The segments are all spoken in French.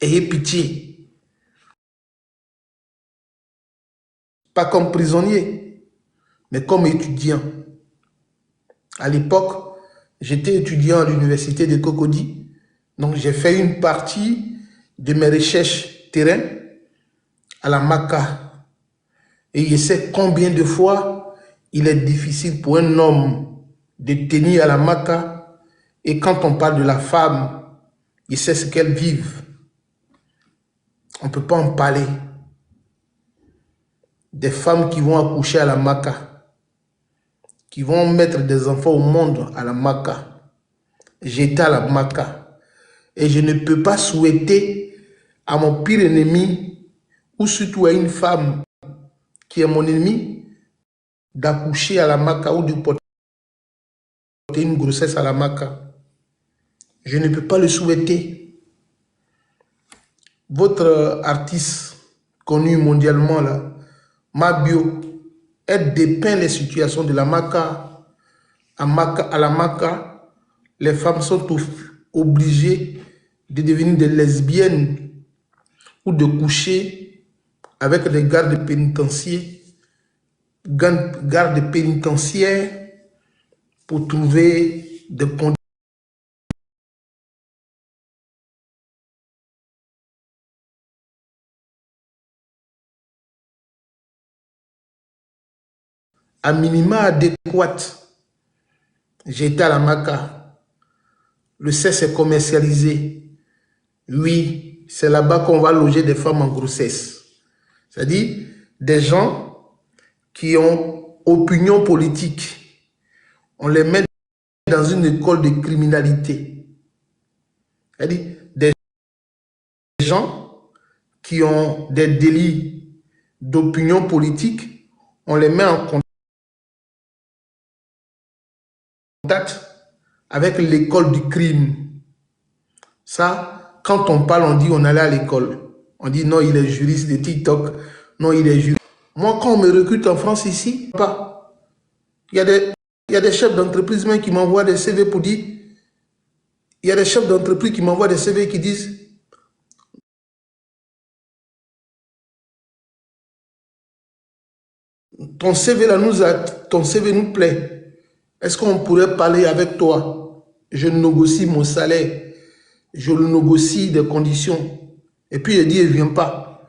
Ayez pitié. Pas comme prisonnier, mais comme étudiant. À l'époque, j'étais étudiant à l'université de Cocody. Donc, j'ai fait une partie de mes recherches terrain à la Maca. Et je sais combien de fois il est difficile pour un homme de tenir à la Maca. Et quand on parle de la femme, il sait ce qu'elle vit. On ne peut pas en parler. Des femmes qui vont accoucher à la Maca, qui vont mettre des enfants au monde à la Maca. J'étais à la Maca. Et je ne peux pas souhaiter à mon pire ennemi, ou surtout à une femme qui est mon ennemi, d'accoucher à la Maca ou de porter une grossesse à la Maca. Je ne peux pas le souhaiter. Votre artiste connu mondialement, là, Mabio, elle dépeint les situations de la Maca. À la Maca, les femmes sont obligées de devenir des lesbiennes ou de coucher avec des gardes pénitentiaires pour trouver des conditions. À minima adéquate. J'étais à la Maca. Le sexe est commercialisé. Oui, c'est là-bas qu'on va loger des femmes en grossesse. C'est-à-dire des gens qui ont opinion politique. On les met dans une école de criminalité. C'est-à-dire des gens qui ont des délits d'opinion politique, on les met en contact avec l'école du crime. Ça, quand on parle, on dit on allait à l'école. On dit non, il est juriste de TikTok. Non, il est juriste. Moi, quand on me recrute en France ici, pas. Il y a des chefs d'entreprise même qui m'envoient des CV pour dire. Il y a des chefs d'entreprise qui m'envoient des CV qui disent ton CV là ton CV nous plaît. Est-ce qu'on pourrait parler avec toi? Je négocie mon salaire. Je le négocie des conditions. Et puis il dit, il ne vient pas.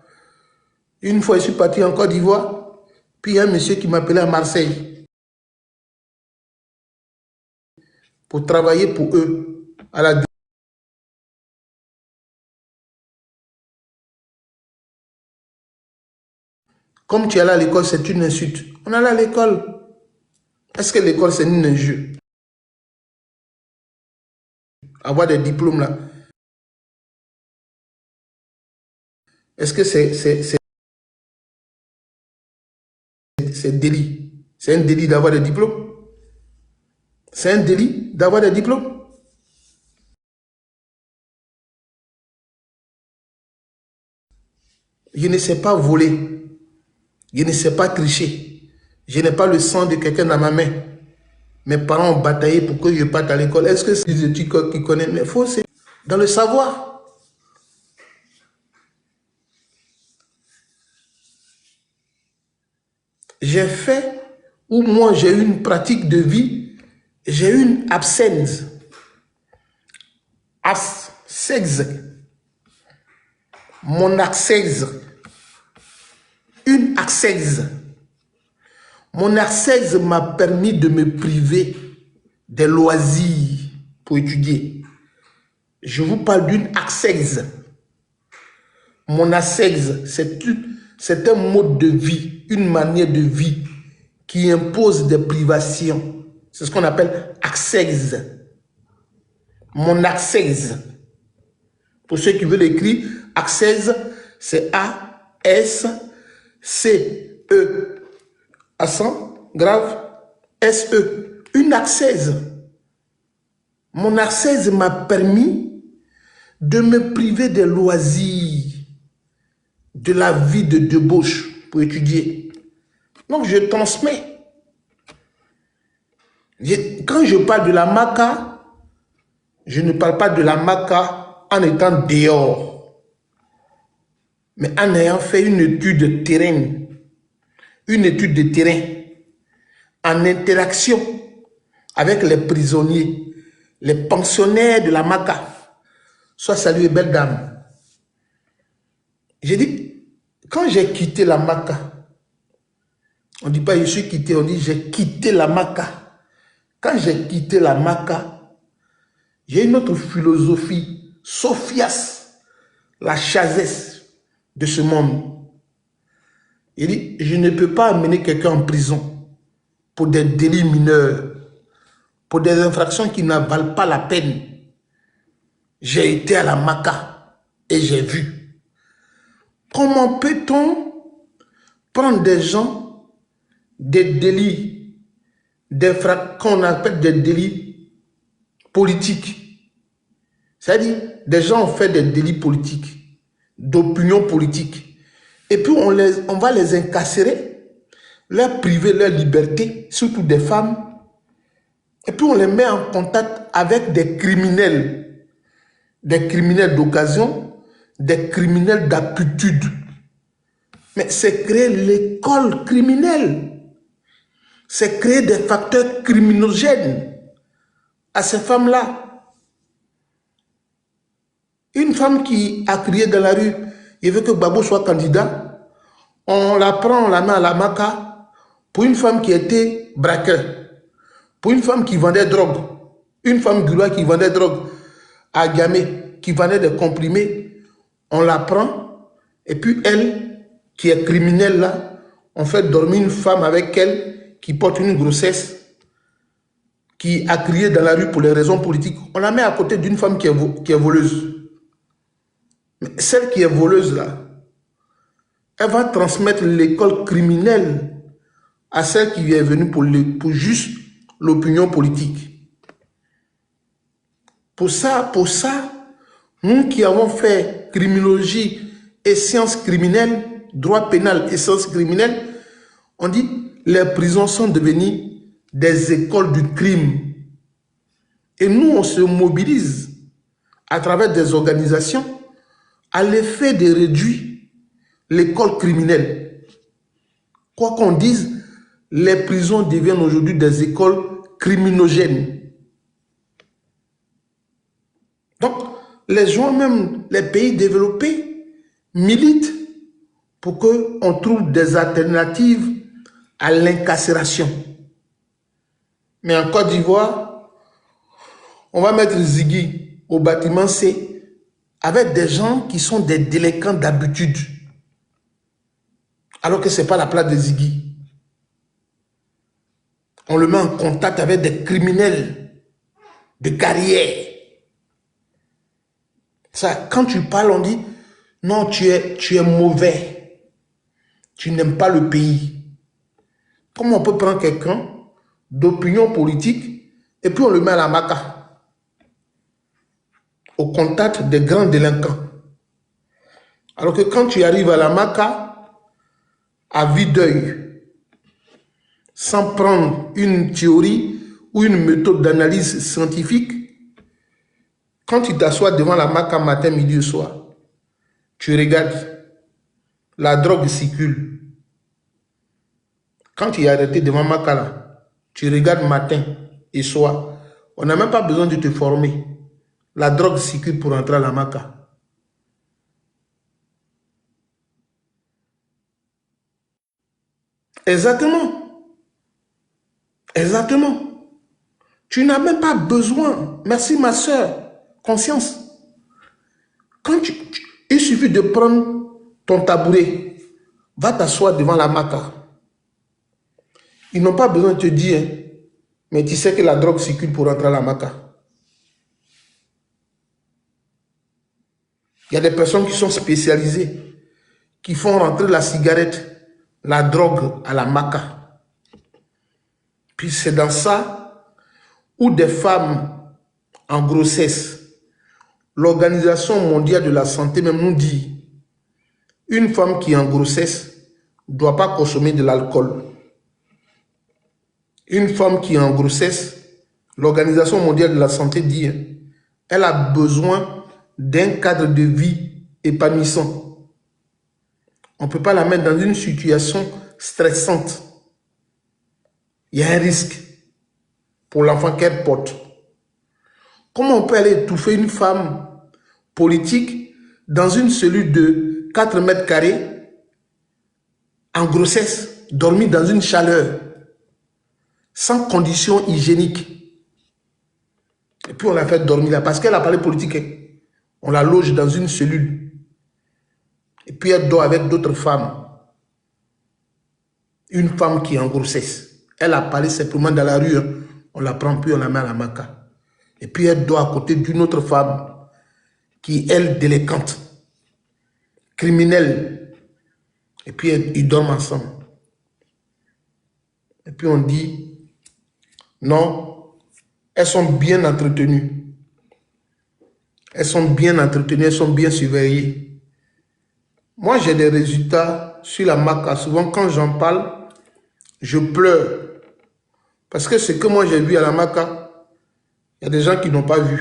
Une fois, je suis parti en Côte d'Ivoire. Puis il y a un monsieur qui m'appelait à Marseille pour travailler pour eux à la. Comme tu es allé à l'école, c'est une insulte. On allait à l'école. Est-ce que l'école, c'est une injure? Avoir des diplômes là. Est-ce que c'est délit? C'est un délit d'avoir des diplômes? C'est un délit d'avoir des diplômes? Je ne sais pas voler. Je ne sais pas tricher. Je n'ai pas le sang de quelqu'un dans ma main. Mes parents ont bataillé pour que je parte à l'école. Est-ce que c'est des études qui connaissent? Mais il faut, c'est dans le savoir. J'ai fait, ou moi j'ai eu une pratique de vie, j'ai eu une absence. Mon accès. Une accès. Mon accès m'a permis de me priver des loisirs pour étudier. Je vous parle d'une accès. Mon accès, c'est un mode de vie, une manière de vie qui impose des privations. C'est ce qu'on appelle accès. Mon accès. Pour ceux qui veulent écrire, accès, c'est A-S-C-E. Accent grave, S-E. Une accès. Mon accès m'a permis de me priver des loisirs, de la vie de débauche pour étudier. Donc, je transmets. Quand je parle de la Maca, je ne parle pas de la Maca en étant dehors. Mais en ayant fait une étude de terrain, en interaction avec les prisonniers, les pensionnaires de la Maka, sois saluée, belle dame. J'ai dit, quand j'ai quitté la Maka, on ne dit pas je suis quitté, on dit j'ai quitté la Maka. Quand j'ai quitté la Maka, j'ai une autre philosophie, Sophias, la chasesse de ce monde. Il dit, je ne peux pas amener quelqu'un en prison pour des délits mineurs, pour des infractions qui ne valent pas la peine. J'ai été à la Maka et j'ai vu. Comment peut-on prendre des gens, des délits, qu'on appelle des délits politiques. C'est-à-dire, des gens ont fait des délits politiques, d'opinion politique. Et puis, on va les incarcérer, leur priver leur liberté, surtout des femmes. Et puis, on les met en contact avec des criminels d'occasion, des criminels d'aptitude. Mais c'est créer l'école criminelle. C'est créer des facteurs criminogènes à ces femmes-là. Une femme qui a crié dans la rue, il veut que Gbagbo soit candidat, on la prend, on la met à la Maka pour une femme qui était braqueur, pour une femme qui vendait drogue, une femme goulois qui vendait drogue à Gamé, qui vendait des comprimés, on la prend, et puis elle, qui est criminelle là, on fait dormir une femme avec elle, qui porte une grossesse, qui a crié dans la rue pour les raisons politiques, on la met à côté d'une femme qui est voleuse. Mais celle qui est voleuse là, elle va transmettre l'école criminelle à celle qui est venue pour juste l'opinion politique. Pour ça, nous qui avons fait criminologie et sciences criminelles, droit pénal et sciences criminelles, on dit les prisons sont devenues des écoles du crime. Et nous, on se mobilise à travers des organisations à l'effet de réduire l'école criminelle. Quoi qu'on dise, les prisons deviennent aujourd'hui des écoles criminogènes. Donc, les gens, même les pays développés, militent pour qu'on trouve des alternatives à l'incarcération. Mais en Côte d'Ivoire, on va mettre Ziggy au bâtiment C avec des gens qui sont des délinquants d'habitude. Alors que ce n'est pas la place de Ziggy. On le met en contact avec des criminels de carrière. Ça, quand tu parles, on dit, non, tu es mauvais. Tu n'aimes pas le pays. Comment on peut prendre quelqu'un d'opinion politique et puis on le met à la Maka, au contact des grands délinquants. Alors que quand tu arrives à la Maka, à vue d'œil, sans prendre une théorie ou une méthode d'analyse scientifique, quand tu t'assois devant la Maka matin, midi et soir, tu regardes, la drogue circule. Quand tu es arrêté devant Maka là, tu regardes matin et soir, on n'a même pas besoin de te former. La drogue circule pour entrer à la Maka. Exactement. Exactement. Tu n'as même pas besoin. Merci ma soeur. Conscience. Quand il suffit de prendre ton tabouret, va t'asseoir devant la Maka. Ils n'ont pas besoin de te dire, mais tu sais que la drogue circule pour entrer à la Maka. Il y a des personnes qui sont spécialisées, qui font rentrer la cigarette, la drogue à la Maka. Puis c'est dans ça où des femmes en grossesse, l'Organisation mondiale de la santé même nous dit, une femme qui est en grossesse ne doit pas consommer de l'alcool. Une femme qui est en grossesse, l'Organisation mondiale de la santé dit, elle a besoin d'un cadre de vie épanouissant. On ne peut pas la mettre dans une situation stressante. Il y a un risque pour l'enfant qu'elle porte. Comment on peut aller étouffer une femme politique dans une cellule de 4 mètres carrés en grossesse, dormir dans une chaleur, sans conditions hygiéniques? Et puis on l'a fait dormir là, parce qu'elle a parlé politique. On la loge dans une cellule. Et puis elle dort avec d'autres femmes. Une femme qui est en grossesse. Elle a parlé simplement dans la rue. On la prend, puis on la met à la maca. Et puis elle dort à côté d'une autre femme qui, elle, délinquante, criminelle. Et puis ils dorment ensemble. Et puis on dit, non, elles sont bien entretenues. Elles sont bien entretenues, elles sont bien surveillées. Moi, j'ai des résultats sur la maca. Souvent, quand j'en parle, je pleure. Parce que ce que moi j'ai vu à la maca, il y a des gens qui n'ont pas vu.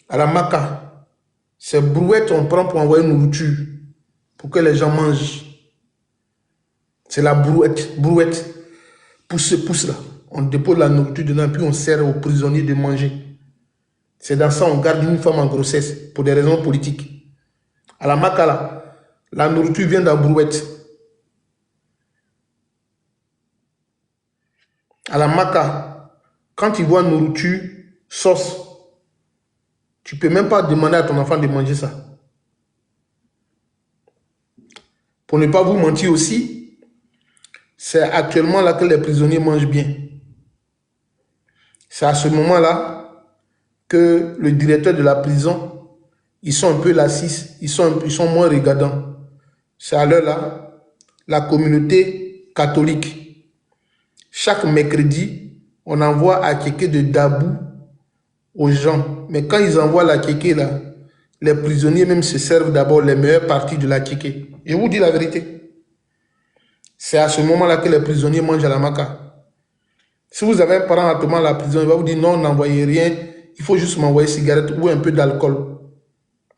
À la maca, ces brouettes, on prend pour envoyer une nourriture, pour que les gens mangent. C'est la brouette. Pousse là. On dépose la nourriture dedans, puis on sert aux prisonniers de manger. C'est dans ça qu'on garde une femme en grossesse, pour des raisons politiques. À la maca, là, la nourriture vient dans la brouette. À la maca, quand tu vois nourriture, sauce, tu ne peux même pas demander à ton enfant de manger ça. Pour ne pas vous mentir aussi, c'est actuellement là que les prisonniers mangent bien. C'est à ce moment-là que le directeur de la prison, ils sont un peu lassistes, ils sont moins regardants. C'est à l'heure là, la communauté catholique, chaque mercredi, on envoie à kéké de Dabou aux gens. Mais quand ils envoient la kéké là, les prisonniers même se servent d'abord les meilleures parties de la kéké. Je vous dis la vérité. C'est à ce moment-là que les prisonniers mangent à la maca. Si vous avez un parent à la prison, il va vous dire non, n'envoyez rien, il faut juste m'envoyer cigarette ou un peu d'alcool.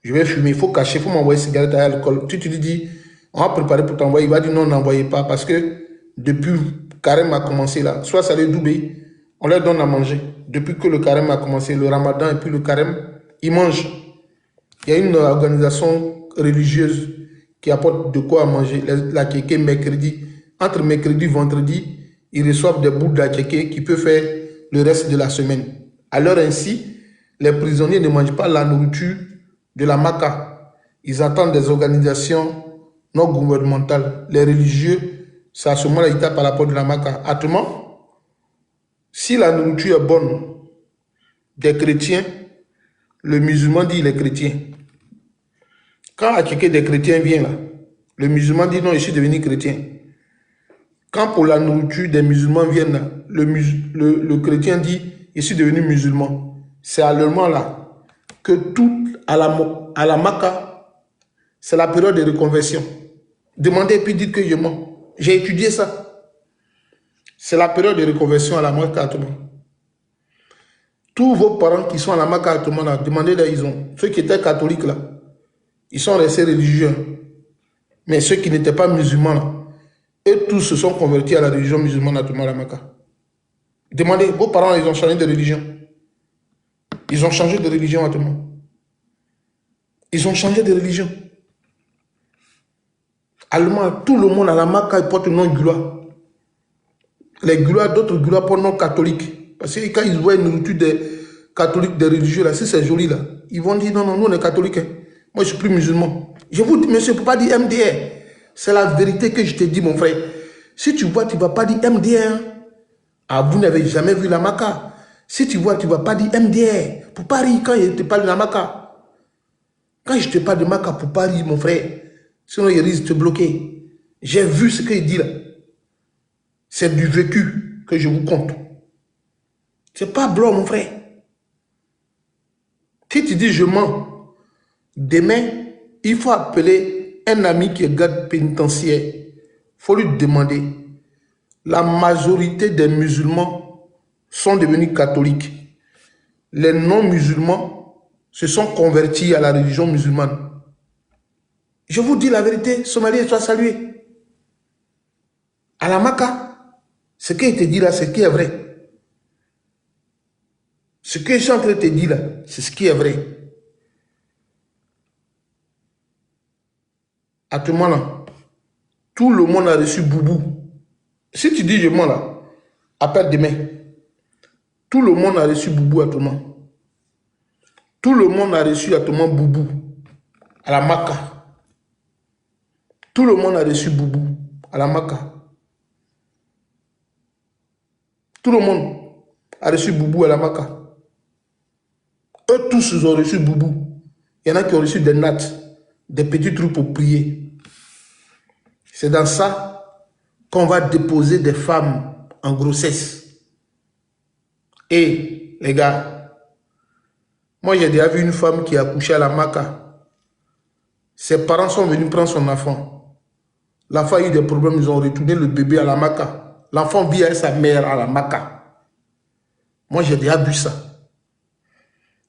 Je vais fumer, il faut cacher, il faut m'envoyer cigarette et alcool. Tu lui dis, on va préparer pour t'envoyer, il va dire non, n'envoyez pas, parce que depuis le carême a commencé là, soit ça les Doubé, on leur donne à manger. Depuis que le carême a commencé, le ramadan et puis le carême, ils mangent. Il y a une organisation religieuse qui apporte de quoi à manger. La kéké mercredi, entre mercredi et vendredi, ils reçoivent des bouts de la kéké qui peuvent faire le reste de la semaine. Alors ainsi, les prisonniers ne mangent pas la nourriture de la maca. Ils attendent des organisations non gouvernementales. Les religieux, c'est à ce moment-là qu'ils tapent à la porte de la maca. Autrement, si la nourriture est bonne des chrétiens, le musulman dit il est chrétien. Quand la kéké des chrétiens vient là, le musulman dit non, je suis devenu chrétien. Quand pour la nourriture des musulmans viennent là, le chrétien dit je suis devenu musulman. C'est à le moment là que tout à la maca, c'est la période de reconversion. Demandez et puis dites que je mens. J'ai étudié ça. C'est la période de reconversion à la maca à tout le monde. Tous vos parents qui sont à la maca à tout le monde, demandez là, ils ont. Ceux qui étaient catholiques là, ils sont restés religieux. Mais ceux qui n'étaient pas musulmans là, eux tous se sont convertis à la religion musulmane à tout le monde à la maca. Demandez, vos parents, ils ont changé de religion. Ils ont changé de religion à tout le monde. Ils ont changé de religion. Allemand, tout le monde à la maca, il porte le nom Gula. Les Gula, d'autres Gula portent le nom catholique. Parce que quand ils voient une nourriture des catholiques, des religieux, là, si c'est joli, là, ils vont dire non, non, nous on est catholiques. Hein. Moi, je suis plus musulman. Je vous dis, monsieur, il ne faut pas dire MDR. C'est la vérité que je te dis, mon frère. Si tu vois, tu ne vas pas dire MDR. Ah, vous n'avez jamais vu la maca. Si tu vois, tu ne vas pas dire MDR. Pour Paris, quand je te parle de la maca. Quand je te parle de maca pour Paris, mon frère, sinon il risque de te bloquer. J'ai vu ce qu'il dit là. C'est du vécu que je vous compte. C'est pas blanc, mon frère. Si tu dis je mens, demain, il faut appeler un ami qui est garde pénitentiaire. Il faut lui demander. La majorité des musulmans sont devenus catholiques. Les non-musulmans se sont convertis à la religion musulmane. Je vous dis la vérité, Somalie soit salué. À la Maka, ce qu'il te dit là, c'est ce qui est vrai. Ce que je suis en train de te dire là, c'est ce qui est vrai. À tout moment là, tout le monde a reçu Boubou. Si tu dis je mens là, appelle demain. Tout le monde a reçu Boubou à tout moment. Tout le monde a reçu à tout moment Boubou à la Maka. Tout le monde a reçu Boubou à la Maka. Tout le monde a reçu Boubou à la Maka. Eux tous, ils ont reçu Boubou. Il y en a qui ont reçu des nattes, des petits trucs pour prier. C'est dans ça qu'on va déposer des femmes en grossesse. Et les gars, moi j'ai déjà vu une femme qui a accouché à la Maka. Ses parents sont venus prendre son enfant. L'enfant a eu des problèmes, ils ont retourné le bébé à la Maka. L'enfant vit avec sa mère à la Maka. Moi j'ai déjà vu ça.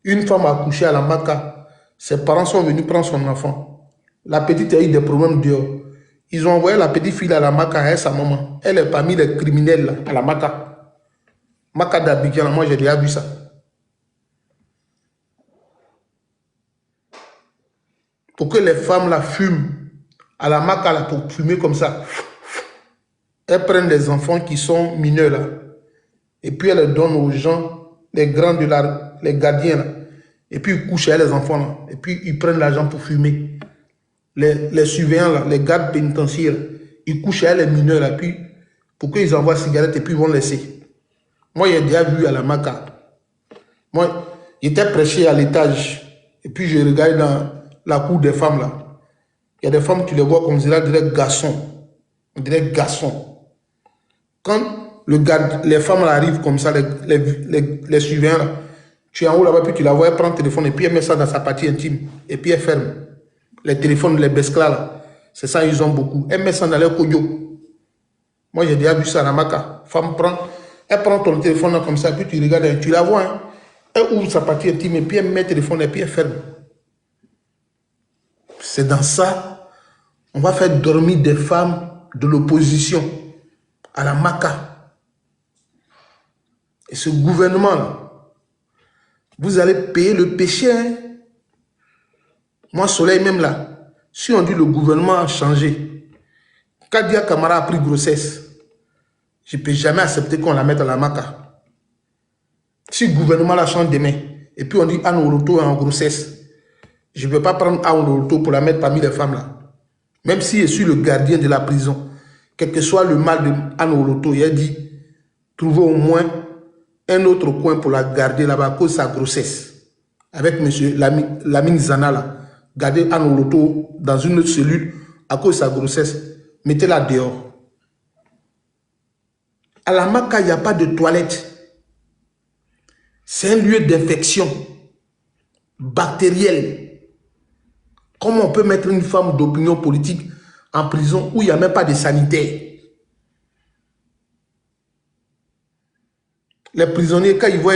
Une femme a accouché à la Maka. Ses parents sont venus prendre son enfant. La petite a eu des problèmes dehors. Ils ont envoyé la petite fille à la Maka avec sa maman. Elle est parmi les criminels là, à la Maka. Maka d'Abidjan, moi j'ai déjà vu ça. Pour que les femmes là fument à la Maka là, pour fumer comme ça. Elles prennent les enfants qui sont mineurs là. Et puis elles les donnent aux gens, les grands de la, les gardiens là. Et puis ils couchent avec les enfants là. Et puis ils prennent l'argent pour fumer. Les surveillants, là, les gardes pénitentiaires, ils couchent avec les mineurs là, puis pour qu'ils envoient cigarettes et puis ils vont laisser. Moi, j'ai déjà vu à la Maka. Moi, j'étais prêché à l'étage et puis je regarde dans la cour des femmes là. Il y a des femmes, tu les vois comme ça, on dirait garçons. On dirait garçons. Quand le garde, les femmes là, arrivent comme ça, les surveillants là, tu es en haut là-bas, puis tu la vois, elle prend le téléphone et puis elle met ça dans sa partie intime et puis elle ferme. Les téléphones, les besclas là, c'est ça, ils ont beaucoup. Elle met ça dans leur koyo. Moi, j'ai déjà vu ça à la Maka. Femme prend, elle prend ton téléphone là comme ça, puis tu regardes, tu la vois. Hein. Elle ouvre sa partie intime et puis elle met le téléphone et puis elle ferme. C'est dans ça, on va faire dormir des femmes de l'opposition à la Maka. Et ce gouvernement là, vous allez payer le péché. Hein. Moi, Soleil, même là, si on dit le gouvernement a changé, Kadia Kamara a pris grossesse, je ne peux jamais accepter qu'on la mette à la Maka. Si le gouvernement la change demain, et puis on dit Anne Oloto est en grossesse, je ne peux pas prendre Anne Oloto pour la mettre parmi les femmes là. Même si je suis le gardien de la prison, quel que soit le mal de Anne Oloto, il a dit, trouvez au moins un autre coin pour la garder là-bas à cause de sa grossesse. Avec M. Lamine Zana là. Gardez Anne Oloto dans une autre cellule à cause de sa grossesse. Mettez-la dehors. À la Maka, il n'y a pas de toilette. C'est un lieu d'infection bactérielle. Comment on peut mettre une femme d'opinion politique en prison où il n'y a même pas de sanitaire? Les prisonniers, quand ils voient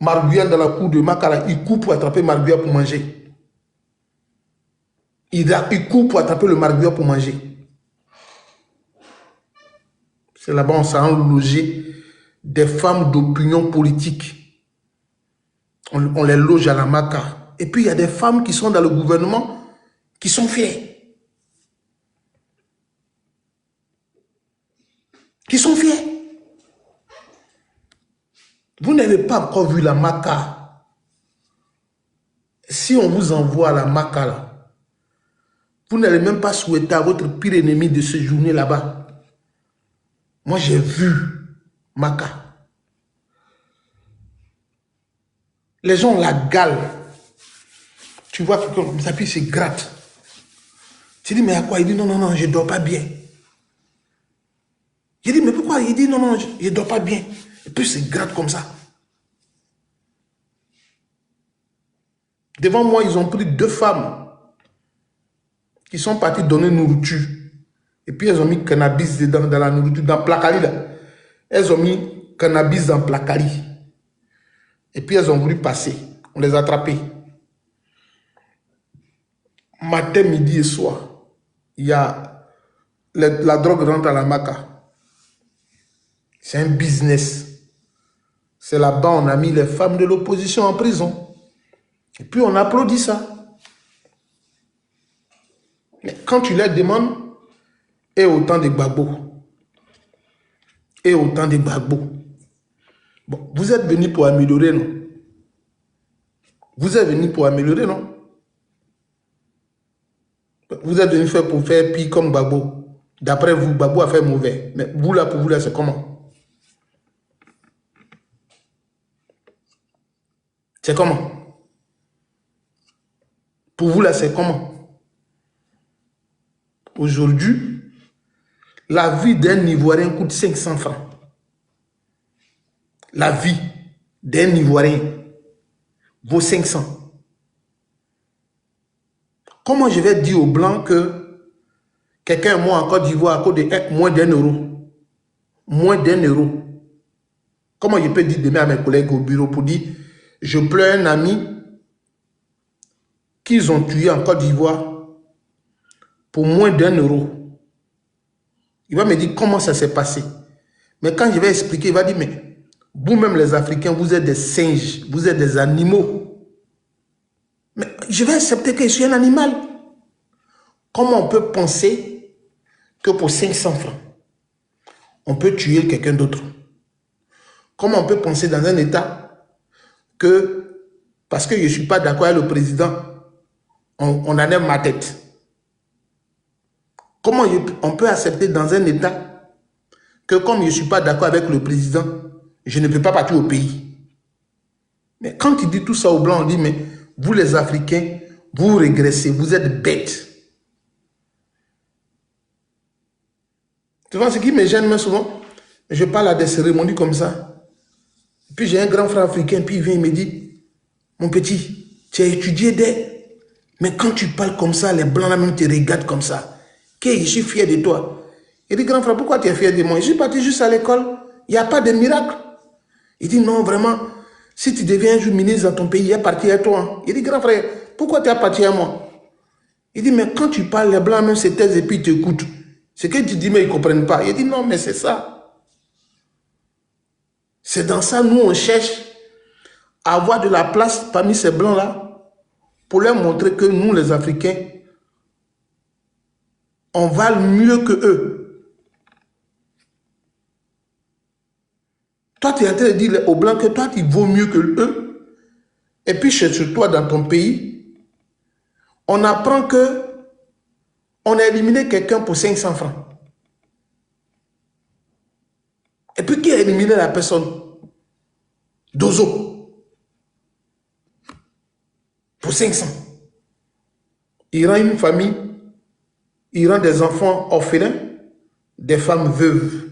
Marguerite dans la cour de Maka, ils courent pour attraper Marguerite pour manger. Il court pour attraper le marguerite pour manger. C'est là-bas on s'en logé des femmes d'opinion politique. On les loge à la Maka. Et puis il y a des femmes qui sont dans le gouvernement qui sont fières. Qui sont fières. Vous n'avez pas encore vu la Maka. Si on vous envoie à la Maka là, vous n'allez même pas souhaiter à votre pire ennemi de séjourner là-bas. Moi, j'ai vu Maka. Les gens la galent. Tu vois quelqu'un comme ça, puis se gratte. Tu dis, mais à quoi? Il dit, non, non, non, je ne dors pas bien. J'ai dit, mais pourquoi? Il dit, non, non, je ne dors pas bien. Et puis, se gratte comme ça. Devant moi, ils ont pris 2 femmes qui sont partis donner nourriture. Et puis, elles ont mis cannabis dans la nourriture, dans Plakali, là. Elles ont mis cannabis dans Plakali. Et puis, elles ont voulu passer. On les a attrapés. matin, midi et soir, il y a la drogue rentre à la Maca. C'est un business. C'est là-bas on a mis les femmes de l'opposition en prison. Et puis on applaudit ça. Mais quand tu leur demandes, et autant de Gbagbo, et autant de Gbagbo. Bon, vous êtes venus pour améliorer, non? Vous êtes venus pour améliorer, non? Vous êtes venus pour faire pire comme Gbagbo. D'après vous, Gbagbo a fait mauvais. Mais vous là, pour vous là, c'est comment? C'est comment? Pour vous là, c'est comment? Aujourd'hui, la vie d'un Ivoirien coûte 500 francs. La vie d'un Ivoirien vaut 500. Comment je vais dire aux Blancs que quelqu'un est mort en Côte d'Ivoire à cause de moins d'1 euro? Moins d'1 euro. Comment je peux dire demain à mes collègues au bureau pour dire je pleure un ami qu'ils ont tué en Côte d'Ivoire pour moins d'1 euro? Il va me dire comment ça s'est passé. Mais quand je vais expliquer, il va dire mais vous-même les Africains, vous êtes des singes, vous êtes des animaux. Mais je vais accepter que je suis un animal. Comment on peut penser que pour 500 francs, on peut tuer quelqu'un d'autre? Comment on peut penser dans un État que, parce que je ne suis pas d'accord avec le président, on enlève ma tête? Comment on peut accepter dans un État que comme je ne suis pas d'accord avec le président, je ne peux pas partir au pays? Mais quand il dit tout ça aux Blancs, on dit, mais vous les Africains, vous régressez, vous êtes bêtes. Tu vois, ce qui me gêne souvent, je parle à des cérémonies comme ça. Puis j'ai un grand frère africain, puis il vient, il me dit, mon petit, tu as étudié des... Mais quand tu parles comme ça, les Blancs là même te regardent comme ça. Je suis fier de toi. Il dit, grand frère, pourquoi tu es fier de moi? Je suis parti juste à l'école. Il n'y a pas de miracle. Il dit, non, vraiment, si tu deviens un jour ministre dans ton pays, il est parti à toi. Il dit, grand frère, pourquoi tu es parti à moi? Il dit, mais quand tu parles, les Blancs même se taisent et puis ils t'écoutent. Ce que tu dis, mais ils ne comprennent pas. Il dit, non, mais c'est ça. C'est dans ça, nous, on cherche à avoir de la place parmi ces Blancs-là pour leur montrer que nous, les Africains, on vale mieux que eux. Toi, tu es en train de dire aux Blancs que toi, tu vaux mieux que eux. Et puis, chez toi, dans ton pays, on apprend que on a éliminé quelqu'un pour 500 francs. Et puis, qui a éliminé la personne? Dozo. Pour 500. Il rend une famille, il rend des enfants orphelins, des femmes veuves,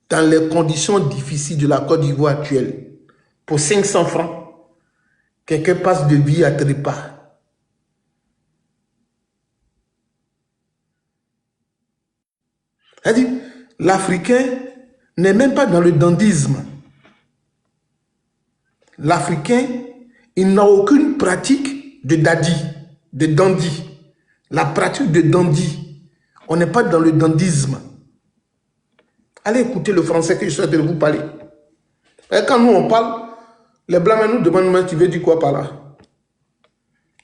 dans les conditions difficiles de la Côte d'Ivoire actuelle. Pour 500 francs, quelqu'un passe de vie à trépas. C'est-à-dire, l'Africain n'est même pas dans le dandisme. L'Africain, il n'a aucune pratique de dadi, de dandy. La pratique de dandy, on n'est pas dans le dandisme. Allez écouter le français que je suis en train de vous parler. Et quand nous on parle, les Blancs nous demandent, mais tu veux dire quoi par là?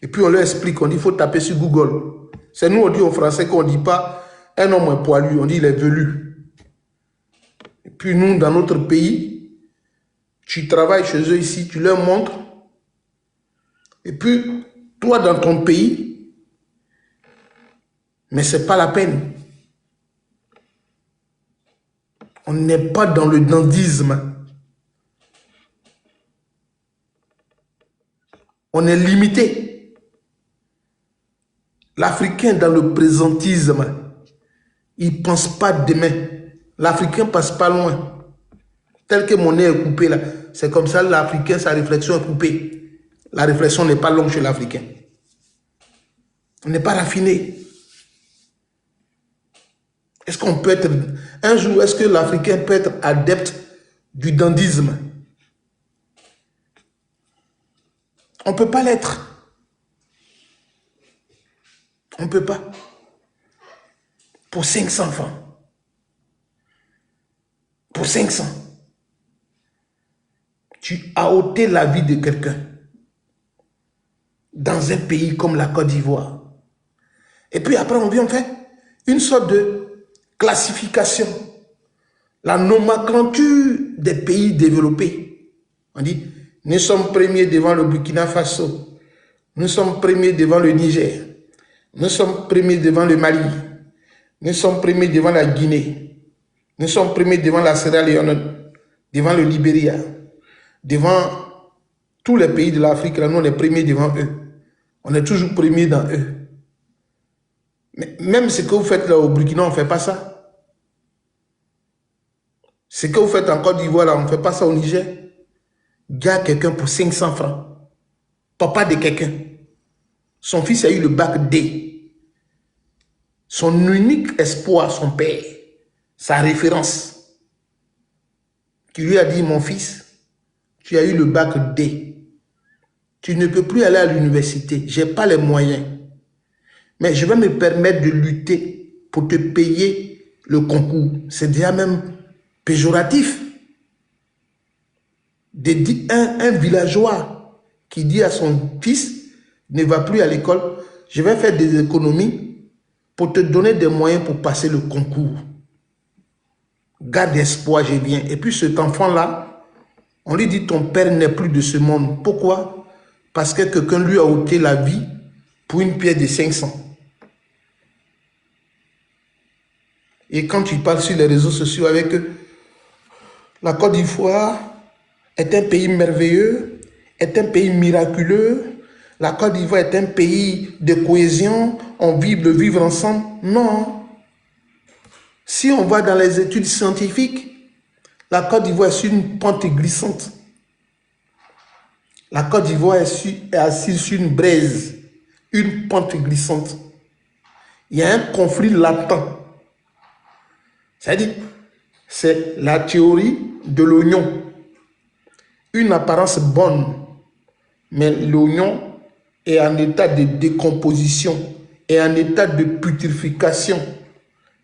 Et puis on leur explique, on dit, il faut taper sur Google. C'est nous, on dit au français qu'on ne dit pas un homme est poilu, on dit il est velu. Et puis nous, dans notre pays, tu travailles chez eux ici, tu leur montres. Et puis, toi, dans ton pays, mais ce n'est pas la peine. On n'est pas dans le dandisme. On est limité. L'Africain dans le présentisme, il ne pense pas demain. L'Africain ne passe pas loin. Tel que mon nez est coupé là, c'est comme ça l'Africain, sa réflexion est coupée. La réflexion n'est pas longue chez l'Africain. On n'est pas raffiné. Est-ce qu'on peut être... Un jour, est-ce que l'Africain peut être adepte du dandisme? On ne peut pas l'être. On ne peut pas. Pour 500 francs. Pour 500. Tu as ôté la vie de quelqu'un dans un pays comme la Côte d'Ivoire. Et puis après, on vient, on fait une sorte de classification. La nomenclature des pays développés. On dit, nous sommes premiers devant le Burkina Faso. Nous sommes premiers devant le Niger. Nous sommes premiers devant le Mali. Nous sommes premiers devant la Guinée. Nous sommes premiers devant la Sierra Leone, devant le Libéria, devant tous les pays de l'Afrique. Là, nous, on est premiers devant eux. On est toujours premiers dans eux. Mais même ce que vous faites là au Burkina, on ne fait pas ça. Ce que vous faites en Côte d'Ivoire, là, on ne fait pas ça au Niger. Garde quelqu'un pour 500 francs. Papa de quelqu'un. Son fils a eu le bac D. Son unique espoir, son père, sa référence, qui lui a dit, mon fils, tu as eu le bac D. Tu ne peux plus aller à l'université. Je n'ai pas les moyens. Mais je vais me permettre de lutter pour te payer le concours. C'est déjà même péjoratif. Un villageois qui dit à son fils, ne va plus à l'école, je vais faire des économies pour te donner des moyens pour passer le concours. Garde espoir, je viens. Et puis cet enfant-là, on lui dit, ton père n'est plus de ce monde. Pourquoi? Parce que quelqu'un lui a ôté la vie pour une pièce de 500. Et quand tu parles sur les réseaux sociaux avec eux, la Côte d'Ivoire est un pays merveilleux, est un pays miraculeux. La Côte d'Ivoire est un pays de cohésion, on vit de vivre ensemble. Non. Si on va dans les études scientifiques, la Côte d'Ivoire est sur une pente glissante. La Côte d'Ivoire est assise sur une braise, une pente glissante. Il y a un conflit latent. C'est-à-dire, c'est la théorie de l'oignon. Une apparence bonne, mais l'oignon est en état de décomposition, est en état de putréfaction.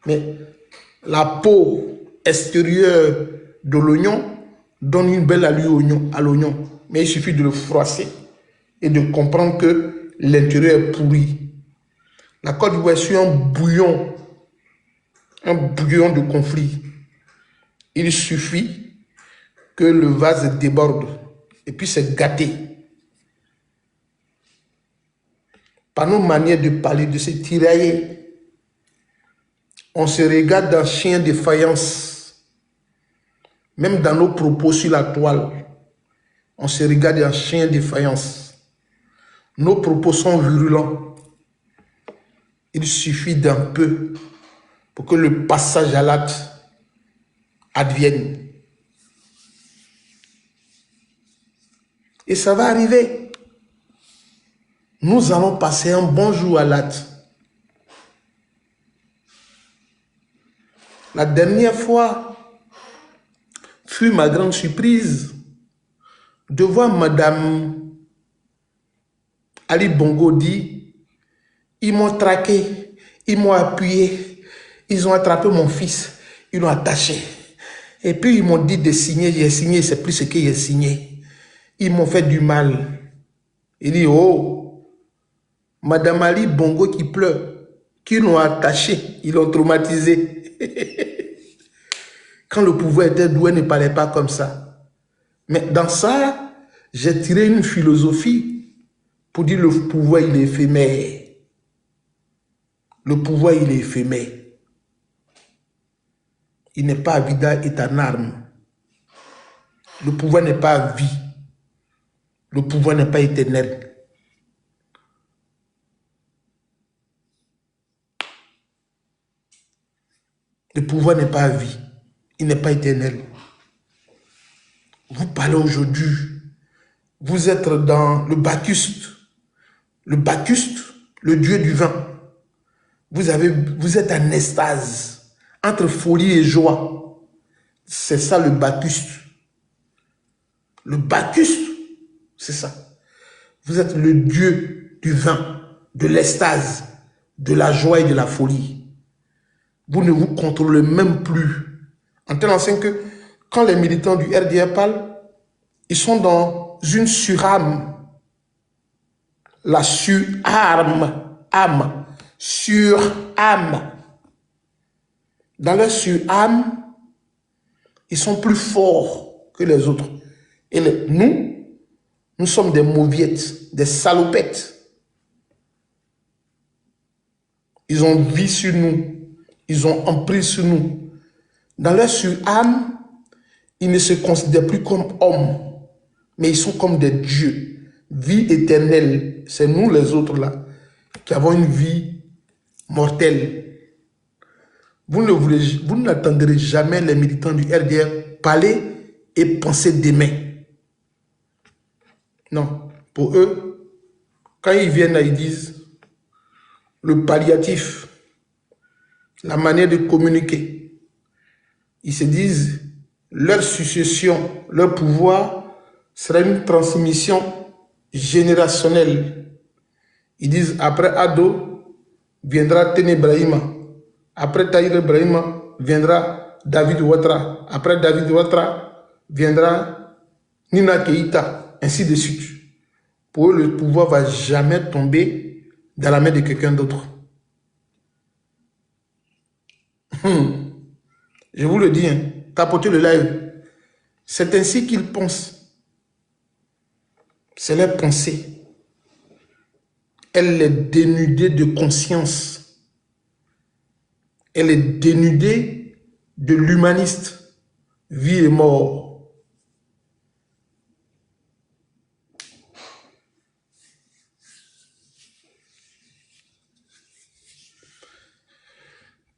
Mais la peau extérieure de l'oignon donne une belle allure à l'oignon. Mais il suffit de le froisser et de comprendre que l'intérieur est pourri. La Côte d'Ivoire est sur un bouillon de conflit. Il suffit que le vase déborde et puis c'est gâté. Par nos manières de parler, de se tirailler, on se regarde dans chien de faïence. Même dans nos propos sur la toile, on se regarde en chien de faïence. Nos propos sont virulents. Il suffit d'un peu pour que le passage à l'acte advienne. Et ça va arriver. Nous allons passer un bon jour à l'acte. La dernière fois fut ma grande surprise de voir Madame Ali Bongo dire, ils m'ont traqué, ils m'ont appuyé, ils ont attrapé mon fils, ils l'ont attaché. Et puis ils m'ont dit de signer, j'ai signé, c'est plus ce que j'ai signé. Ils m'ont fait du mal. Il dit, oh, Madame Ali Bongo qui pleure, qui l'ont attaché, ils l'ont traumatisé. Quand le pouvoir était doué, ne parlait pas comme ça. Mais dans ça, j'ai tiré une philosophie pour dire le pouvoir, il est éphémère. Le pouvoir, il est éphémère. Il n'est pas vida aeternam. Le pouvoir n'est pas à vie. Le pouvoir n'est pas éternel. Le pouvoir n'est pas à vie. Il n'est pas éternel. Vous parlez aujourd'hui. Vous êtes dans le Bacchuste. Le Bacchuste, le dieu du vin. Vous êtes en extase, entre folie et joie. C'est ça le Bacchuste. Le Bacchuste, c'est ça. Vous êtes le dieu du vin, de l'extase, de la joie et de la folie. Vous ne vous contrôlez même plus. En tel sens que quand les militants du RDR parlent, ils sont dans une surâme. La surâme. Âme. Surâme. Dans leur surâme, ils sont plus forts que les autres. Et nous sommes des mauviettes, des salopettes. Ils ont vie sur nous. Ils ont emprise sur nous. Dans leur surâme, ils ne se considèrent plus comme hommes, mais ils sont comme des dieux. Vie éternelle. C'est nous les autres là, qui avons une vie mortelle. Vous n'entendrez jamais les militants du RDR parler et penser demain. Non. Pour eux, quand ils viennent là, ils disent le palliatif, la manière de communiquer. Ils se disent leur succession, leur pouvoir sera une transmission générationnelle. Ils disent après Ado viendra Tene Brahima. Après Tahir Brahima viendra David Ouattara. Après David Ouattara viendra Nina Keïta, ainsi de suite. Pour eux, le pouvoir ne va jamais tomber dans la main de quelqu'un d'autre. Je vous le dis, hein, tapotez le live. C'est ainsi qu'ils pensent. C'est leur pensée. Elle est dénudée de conscience. Elle est dénudée de l'humaniste. Vie et mort.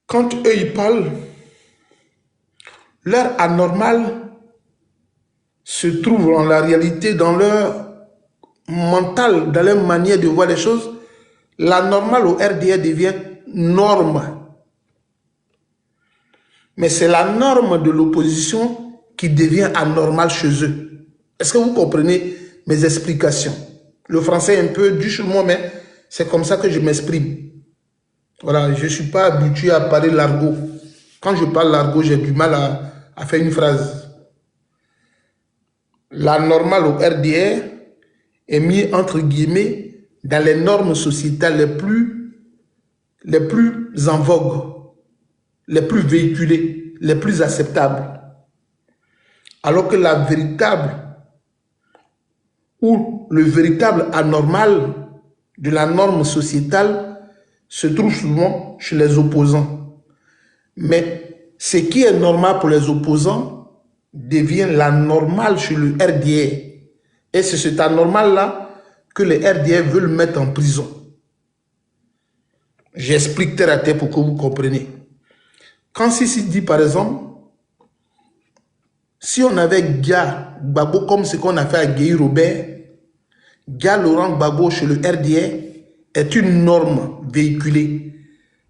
Quand eux, ils parlent, leur anormal se trouve en la réalité dans leur mental, dans leur manière de voir les choses. L'anormal au RDR devient norme. Mais c'est la norme de l'opposition qui devient anormale chez eux. Est-ce que vous comprenez mes explications? Le français est un peu dur sur moi, mais c'est comme ça que je m'exprime. Voilà, je ne suis pas habitué à parler l'argot. Quand je parle l'argot, j'ai du mal à faire une phrase. La normale au RDR est mise entre guillemets dans les normes sociétales les plus en vogue, les plus véhiculées, les plus acceptables. Alors que la véritable ou le véritable anormal de la norme sociétale se trouve souvent chez les opposants. Mais ce qui est normal pour les opposants devient la normale chez le RDR. Et c'est cet anormal-là que les RDR veulent mettre en prison. J'explique terre à terre pour que vous compreniez. Quand Sissi dit par exemple, si on avait Gia Gbagbo comme ce qu'on a fait à Guy Robert, Gia Laurent Gbagbo chez le RDR est une norme véhiculée.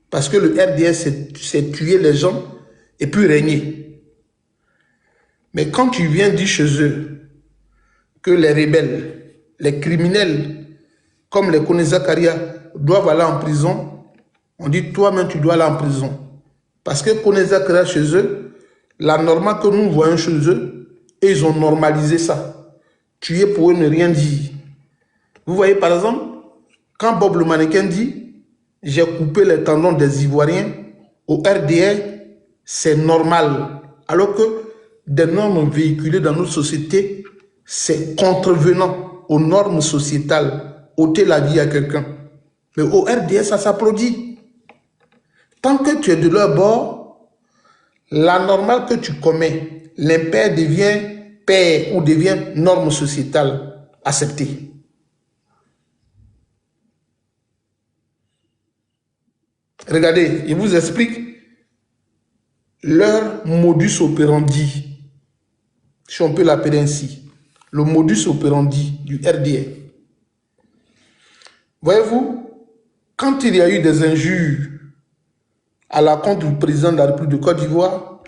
Parce que le RDR, c'est tuer les gens et puis régner. Mais quand tu viens dire chez eux que les rebelles, les criminels, comme les Kone Zakaria, doivent aller en prison, on dit toi-même tu dois aller en prison. Parce que Kone Zakaria chez eux, la norme que nous voyons chez eux, et ils ont normalisé ça. Tuer pour eux ne rien dire. Vous voyez par exemple, quand Bob le mannequin dit « j'ai coupé les tendons des Ivoiriens », au RDR, c'est normal. Alors que des normes véhiculées dans notre société, c'est contrevenant aux normes sociétales, ôter la vie à quelqu'un. Mais au RDR, ça s'applaudit. Tant que tu es de leur bord, la normale que tu commets, l'impair devient paix ou devient norme sociétale acceptée. Regardez, je vous explique leur modus operandi, si on peut l'appeler ainsi, le modus operandi du RDR. Voyez-vous, quand il y a eu des injures à la contre du président de la République de Côte d'Ivoire,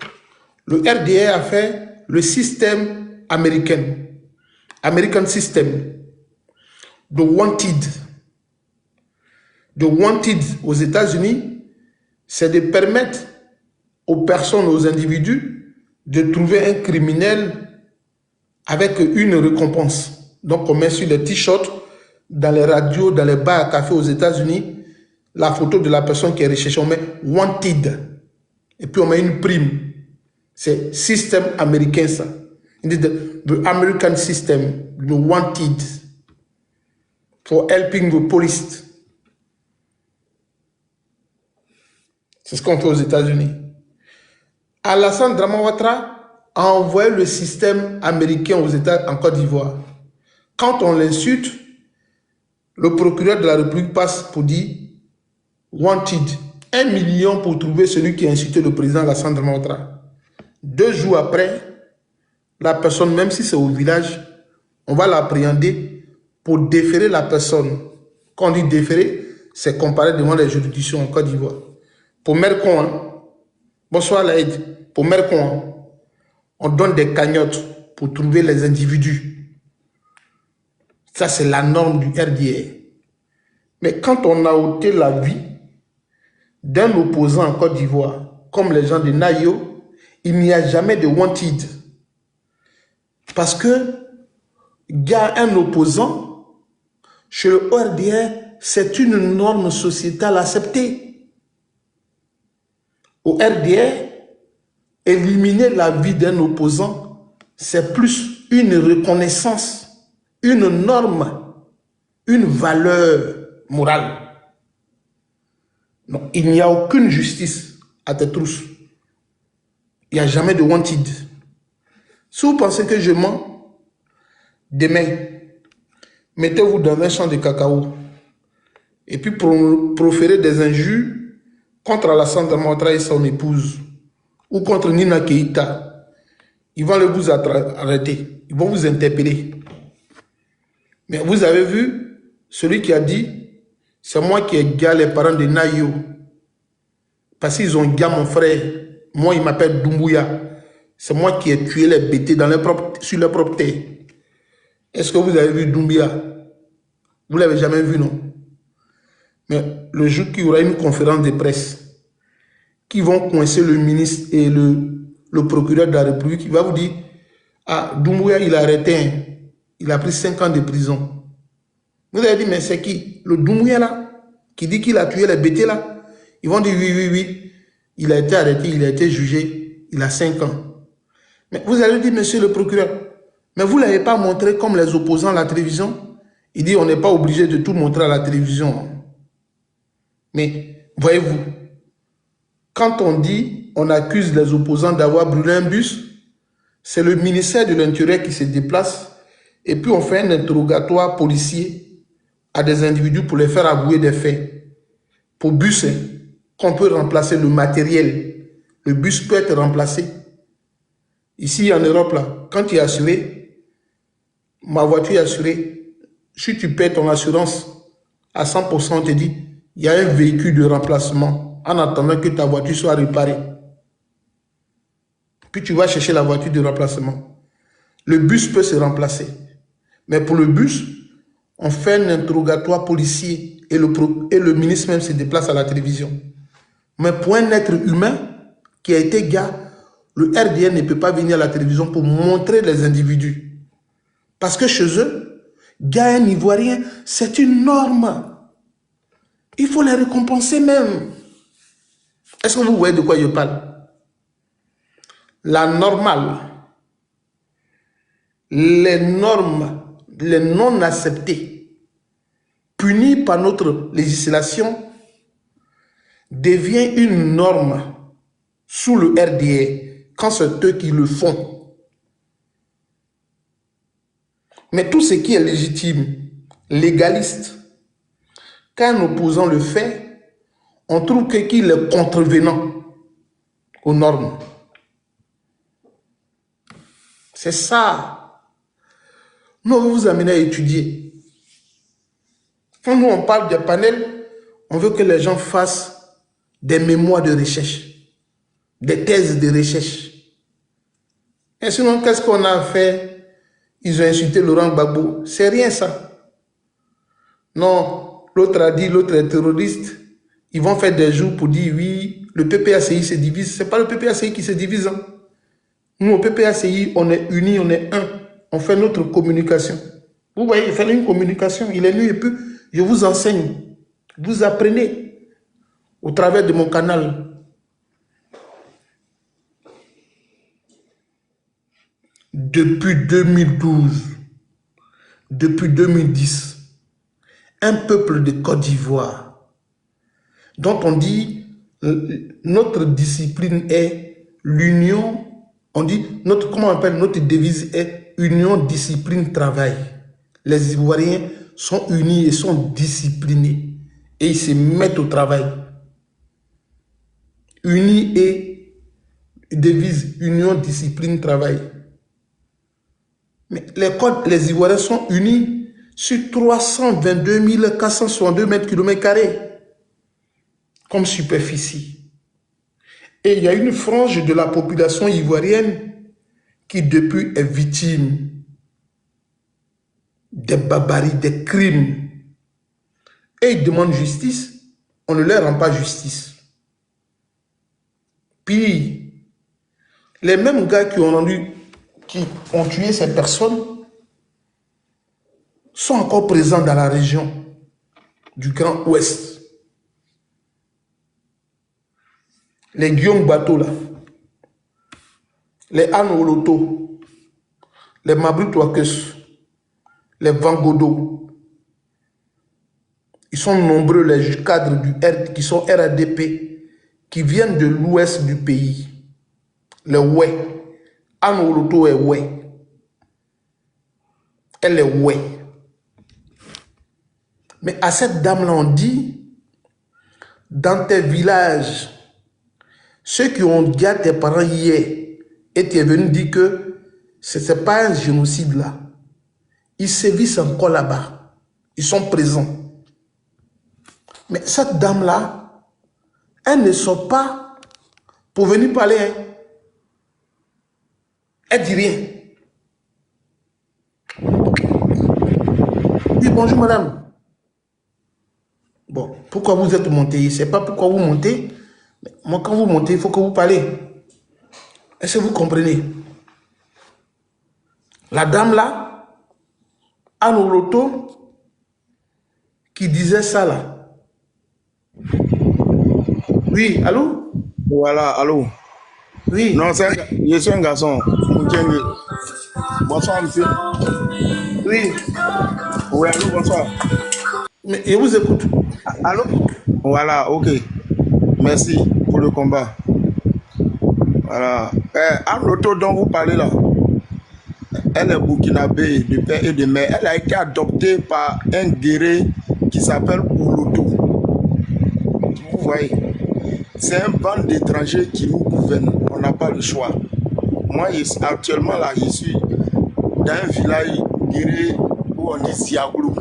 le RDR a fait le système américain, American System, the wanted. de wanted aux États-Unis, c'est de permettre aux personnes, aux individus, de trouver un criminel avec une récompense. Donc, on met sur les t-shirts, dans les radios, dans les bars à café aux États-Unis, la photo de la personne qui est recherchée, on met wanted. Et puis, on met une prime. C'est système américain, ça. The American system, the wanted, for helping the police. C'est ce qu'on fait aux États-Unis. Alassane Dramane Ouattara a envoyé le système américain aux États en Côte d'Ivoire. Quand on l'insulte, le procureur de la République passe pour dire wanted. 1 million pour trouver celui qui a insulté le président Alassane Dramane Ouattara. 2 jours après, la personne, même si c'est au village, on va l'appréhender pour déférer la personne. Quand on dit déférer, c'est comparé devant les juridictions en Côte d'Ivoire. Pour Mercon, hein? Bonsoir Laïd. Pour Mercon, hein? On donne des cagnottes pour trouver les individus. Ça, c'est la norme du RDA. Mais quand on a ôté la vie d'un opposant en Côte d'Ivoire, comme les gens de Nayo, il n'y a jamais de wanted. Parce que il y a un opposant, chez le RDA, c'est une norme sociétale acceptée. Au RDA, éliminer la vie d'un opposant, c'est plus une reconnaissance, une norme, une valeur morale. Non, il n'y a aucune justice à tes trousses. Il n'y a jamais de wanted. Si vous pensez que je mens, demain, mettez-vous dans un champ de cacao et puis proférez des injures contre Alassane Dramane Ouattara et son épouse ou contre Nina Keïta. Ils vont vous arrêter, ils vont vous interpeller. Mais vous avez vu, celui qui a dit, c'est moi qui ai gagné les parents de Nayo. Parce qu'ils ont gagné mon frère. Moi, il m'appelle Doumbouya. C'est moi qui ai tué les bêtés sur leur propre terre. Est-ce que vous avez vu Doumbouya? Vous ne l'avez jamais vu, non? Mais le jour qu'il y aura une conférence de presse, qui vont coincer le ministre et le procureur de la République, il va vous dire, ah, Doumbouya, il a arrêté, hein. Il a pris 5 ans de prison. Vous avez dit, mais c'est qui? Le Doumbouya là, qui dit qu'il a tué les bêtés là. Ils vont dire, oui, oui, oui. Il a été arrêté, il a été jugé, il a 5 ans. Mais vous allez dire, monsieur le procureur, mais vous ne l'avez pas montré comme les opposants à la télévision? Il dit, on n'est pas obligé de tout montrer à la télévision. Mais, voyez-vous, quand on dit, on accuse les opposants d'avoir brûlé un bus, c'est le ministère de l'Intérieur qui se déplace et puis on fait un interrogatoire policier à des individus pour les faire avouer des faits. Pour bus, qu'on peut remplacer le matériel. Le bus peut être remplacé. Ici en Europe, là, quand tu es assuré, ma voiture est assurée, si tu paies ton assurance à 100%, on te dit, il y a un véhicule de remplacement en attendant que ta voiture soit réparée. Puis tu vas chercher la voiture de remplacement. Le bus peut se remplacer. Mais pour le bus, on fait un interrogatoire policier et le ministre même se déplace à la télévision. Mais pour un être humain qui a été gars, le RDN ne peut pas venir à la télévision pour montrer les individus. Parce que chez eux, gars un Ivoirien, c'est une norme. Il faut les récompenser même. Est-ce que vous voyez de quoi je parle? La normale, les normes, les non acceptés, punis par notre législation, devient une norme sous le RDA quand c'est eux qui le font. Mais tout ce qui est légitime, légaliste, quand un opposant le fait, on trouve qu'il est contrevenant aux normes. C'est ça. Nous, on veut vous amener à étudier. Quand nous, on parle des panels, on veut que les gens fassent des mémoires de recherche, des thèses de recherche. Et sinon, qu'est-ce qu'on a fait? Ils ont insulté Laurent Gbagbo. C'est rien ça. Non, l'autre a dit l'autre est terroriste. Ils vont faire des jours pour dire oui, le PPACI se divise. Ce n'est pas le PPACI qui se divise. Hein. Nous, au PPACI, on est unis, on est un. On fait notre communication. Vous voyez, il fait une communication. Il est nu et puis je vous enseigne. Vous apprenez au travers de mon canal. Depuis 2012, depuis 2010, un peuple de Côte d'Ivoire dont on dit notre discipline est l'union, on dit comment on appelle notre devise est union, discipline, travail. Les Ivoiriens sont unis et sont disciplinés et ils se mettent au travail. Unis et devise union, discipline, travail. Mais les Ivoiriens sont unis sur 322 462 mètres kilomètres carrés comme superficie. Et il y a une frange de la population ivoirienne qui depuis est victime des barbaries, des crimes. Et ils demandent justice, on ne leur rend pas justice. Puis, les mêmes gars qui ont tué ces personnes sont encore présents dans la région du Grand Ouest. Les Guillaume Bateau, là, les Anne Oloto, les Mabri Touakes, les Van Godo, ils sont nombreux, les cadres qui sont RADP, qui viennent de l'ouest du pays. Les Oué. Anne Oloto est Oué. Elle est Oué. Mais à cette dame-là, on dit, dans tes villages, ceux qui ont dit à tes parents hier, et tu es venu dire que ce n'est pas un génocide là. Ils sévissent encore là-bas. Ils sont présents. Mais cette dame-là, elle ne sort pas pour venir parler. Hein. Elle dit rien. Oui, bonjour madame. Bon, pourquoi vous êtes monté? Je ne sais pas pourquoi vous montez. Mais moi, quand vous montez, il faut que vous parlez. Est-ce que vous comprenez? La dame là, Anne Oloto, qui disait ça là. Oui, allô? Voilà, allô? Oui. Non, je suis un garçon. Bonsoir, monsieur. Oui. Oui, allô, bonsoir. Mais je vous écoute. Allô? Voilà, ok. Merci pour le combat. Voilà. Anoto dont vous parlez là, elle est burkinabé de père et de mère. Elle a été adoptée par un guerrier qui s'appelle Oloto. Vous voyez? C'est un bande d'étrangers qui nous gouverne. On n'a pas le choix. Moi, actuellement là, je suis dans un village guerrier où on dit Siagoulou.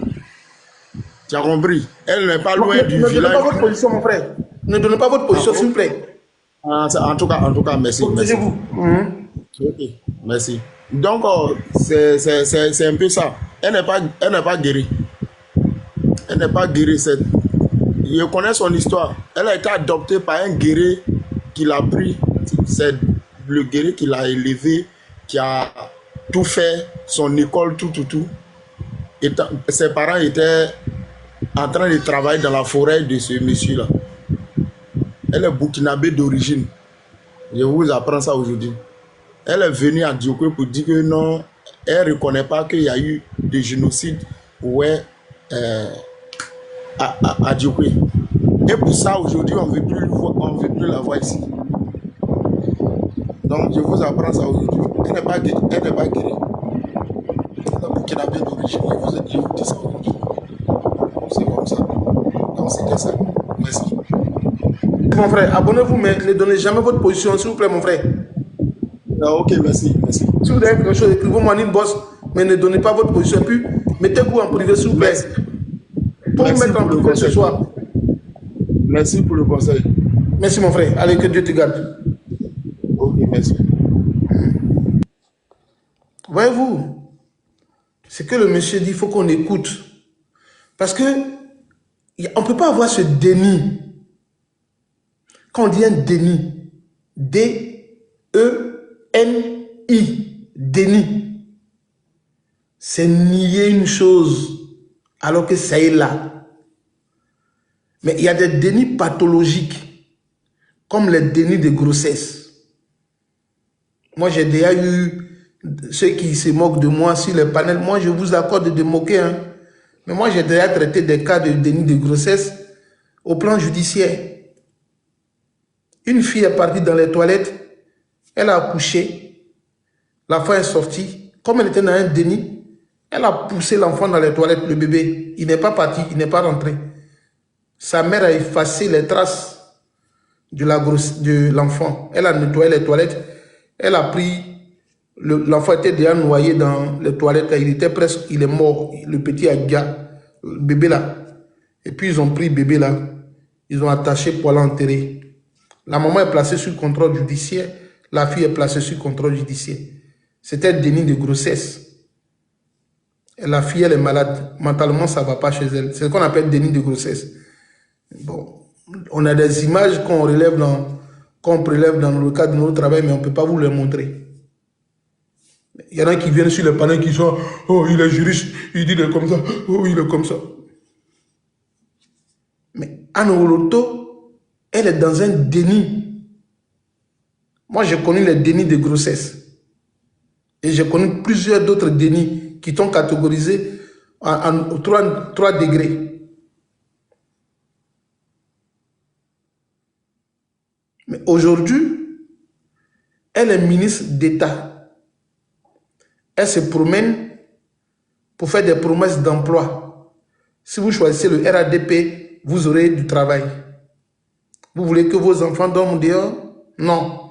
Tu as compris? Elle n'est pas loin du village. Ne donnez pas votre position, mon frère. Ne donnez pas votre position, s'il vous plaît. En tout cas, merci. Protégez-vous. Ok, merci. Donc, c'est un peu ça. Elle n'est pas guérie. Elle n'est pas guérie. Je connais son histoire. Elle a été adoptée par un guerrier qui l'a pris. C'est le guerrier qui l'a élevé, qui a tout fait, son école, tout. Et ses parents étaient en train de travailler dans la forêt de ce monsieur-là. Elle est burkinabé d'origine. Je vous apprends ça aujourd'hui. Elle est venue à Diokwé pour dire que non, elle ne reconnaît pas qu'il y a eu des génocides à Diokwé. Et pour ça, aujourd'hui, on ne veut plus la voir ici. Donc, je vous apprends ça aujourd'hui. Elle n'est pas guérie. Elle est burkinabé d'origine. Je vous dis ça aujourd'hui. C'est comme ça. Donc, c'était ça. Merci. Mon frère, abonnez-vous, mais ne donnez jamais votre position, s'il vous plaît, mon frère. Ok, merci. Si vous avez quelque chose, écrivez-moi en inbox, mais ne donnez pas votre position. Puis, mettez-vous en privé, s'il vous plaît. Pour vous mettre en privé ce soir. Merci pour le conseil. Merci, mon frère. Allez, que Dieu te garde. Ok, merci. Voyez-vous, ce que le monsieur dit, il faut qu'on écoute. Parce que On ne peut pas avoir ce déni. Quand on dit un déni, D-E-N-I, déni, c'est nier une chose alors que ça est là. Mais il y a des dénis pathologiques, comme les dénis de grossesse. Moi, j'ai déjà eu ceux qui se moquent de moi sur les panels. Moi, je vous accorde de moquer, hein. Mais moi, j'ai déjà traité des cas de déni de grossesse au plan judiciaire. Une fille est partie dans les toilettes, elle a accouché, l'enfant est sorti. Comme elle était dans un déni, elle a poussé l'enfant dans les toilettes, le bébé. Il n'est pas parti, il n'est pas rentré. Sa mère a effacé les traces de l'enfant. Elle a nettoyé les toilettes, elle a pris, l'enfant était déjà noyé dans les toilettes, il était presque, il est mort, le petit Agia, le bébé là. Et puis ils ont pris le bébé là, ils ont attaché pour l'enterrer. La maman est placée sur contrôle judiciaire, la fille est placée sur contrôle judiciaire. C'était un déni de grossesse. Et la fille, elle est malade. Mentalement, ça ne va pas chez elle. C'est ce qu'on appelle déni de grossesse. Bon, on a des images qu'on prélève dans le cadre de notre travail, mais on ne peut pas vous les montrer. Il y en a qui viennent sur les panneaux qui sont « Oh, il est juriste, il dit il est comme ça, oh, il est comme ça. » Mais Anne Oloto, elle est dans un déni. Moi, j'ai connu les dénis de grossesse. Et j'ai connu plusieurs d'autres dénis qui sont catégorisés en 3 degrés. Mais aujourd'hui, elle est ministre d'État. Elle se promène pour faire des promesses d'emploi. Si vous choisissez le RADP, vous aurez du travail. Vous voulez que vos enfants dorment dehors? Non.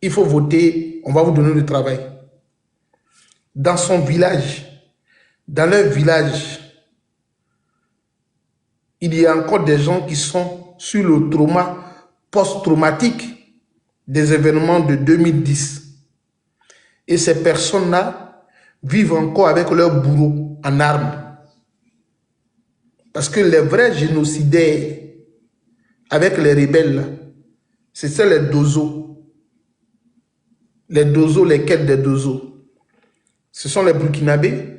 Il faut voter, on va vous donner du travail. Dans son village, dans leur village, il y a encore des gens qui sont sur le trauma post-traumatique des événements de 2010. Et ces personnes-là vivent encore avec leurs bourreaux en armes. Parce que les vrais génocidaires avec les rebelles, c'est les dozos. Les dozos, les quêtes des dozos. Ce sont les Burkinabés,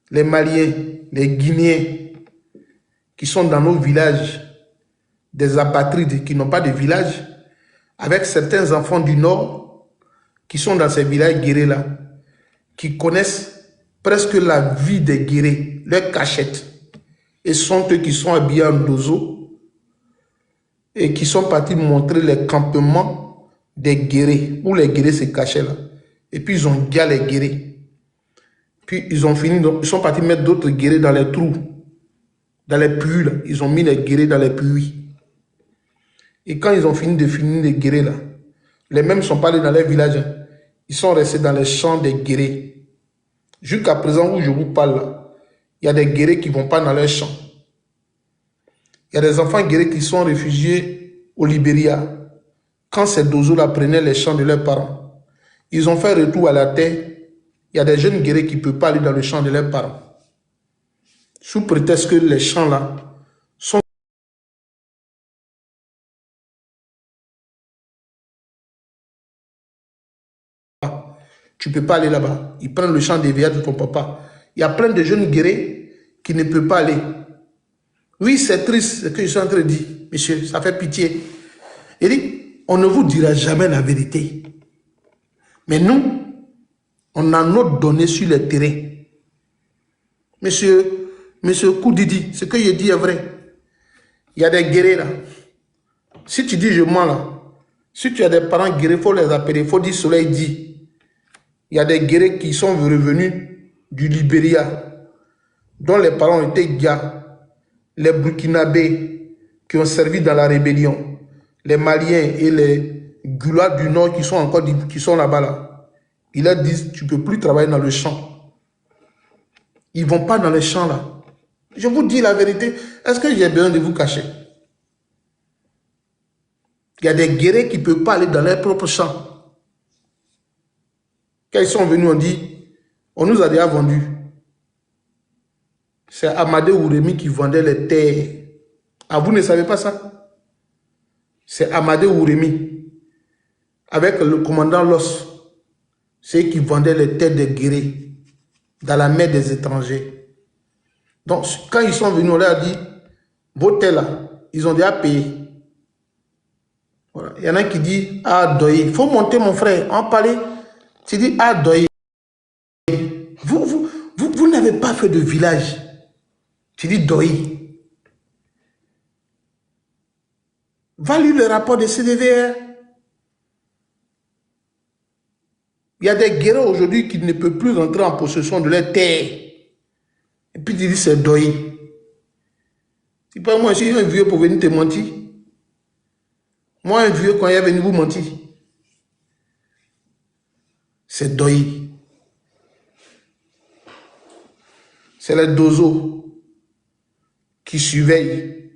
les Maliens, les Guinéens qui sont dans nos villages, des apatrides qui n'ont pas de village, avec certains enfants du Nord qui sont dans ces villages guérés-là, qui connaissent presque la vie des guérés, leur cachette. Et ce sont eux qui sont habillés en dozo et qui sont partis montrer les campements des guérés, où les guérés se cachaient là. Et puis ils ont guéré les guérés. Puis ils sont partis mettre d'autres guérés dans les trous, dans les puits là. Ils ont mis les guérés dans les puits. Et quand ils ont fini les guérés là, les mêmes ne sont pas allés dans leur village. Hein. Ils sont restés dans les champs des guérés. Jusqu'à présent où je vous parle là, il y a des guérés qui ne vont pas dans leurs champs. Il y a des enfants guéris qui sont réfugiés au Libéria. Quand ces dozos-là prenaient les champs de leurs parents, ils ont fait retour à la terre. Il y a des jeunes guéris qui ne peuvent pas aller dans le champ de leurs parents. Sous prétexte que les champs-là sont... Tu ne peux pas aller là-bas. Ils prennent le champ des veillards de ton papa. Il y a plein de jeunes guéris qui ne peuvent pas aller. Oui, c'est triste ce que je suis en train de dire, monsieur, ça fait pitié. Il dit, on ne vous dira jamais la vérité. Mais nous, on a nos données sur le terrain. Monsieur Koudidi, ce que je dis est vrai. Il y a des guerriers là. Si tu dis je mens là, si tu as des parents guerriers, il faut les appeler, il faut dire Soleil dit. Il y a des guerriers qui sont revenus du Libéria, dont les parents étaient gars. Les Burkinabés qui ont servi dans la rébellion, les Maliens et les Goulas du Nord qui sont là-bas là. Ils leur disent, tu ne peux plus travailler dans le champ. Ils ne vont pas dans les champs là. Je vous dis la vérité, est-ce que j'ai besoin de vous cacher? Il y a des guerriers qui ne peuvent pas aller dans leur propre champ. Quand ils sont venus, on dit, on nous a déjà vendus. C'est Amadé Ouremi qui vendait les terres Ah, vous ne savez pas ça? C'est Amadé Ouremi, avec le commandant Los. C'est eux qui vendaient les têtes de guéris dans la mer des étrangers. Donc, quand ils sont venus, on leur a dit, vos têtes là, ils ont déjà payé. Voilà. Il y en a qui dit, ah, Doye. Il faut monter, mon frère. En parler. Tu dis, ah, Doye. Vous n'avez pas fait de village. Tu dis, Doye. Va lire le rapport de CDVR. Il y a des guerriers aujourd'hui qui ne peuvent plus rentrer en possession de leur terre. Et puis tu dis, c'est Doye. C'est pas moi, je suis un vieux pour venir te mentir. Moi, un vieux, quand il est venu vous mentir, c'est Doye. C'est les Dozo qui surveillent.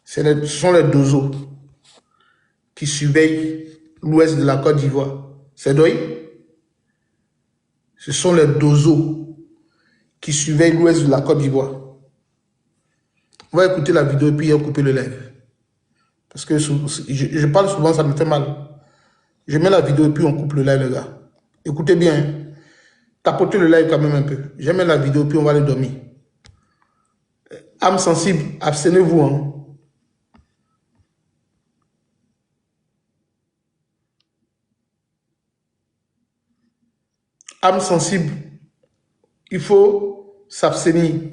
Ce sont les Dozo qui surveillent l'ouest de la Côte d'Ivoire. C'est Doye. Ce sont les Dozo qui surveillent l'ouest de la Côte d'Ivoire. On va écouter la vidéo et puis on va couper le live. Parce que je parle souvent, ça me fait mal. Je mets la vidéo et puis on coupe le live, les gars. Écoutez bien. Hein. Tapotez le live quand même un peu. Je mets la vidéo et puis on va aller dormir. Âme sensible, abstenez-vous. Hein. Âme sensible, il faut s'abstenir.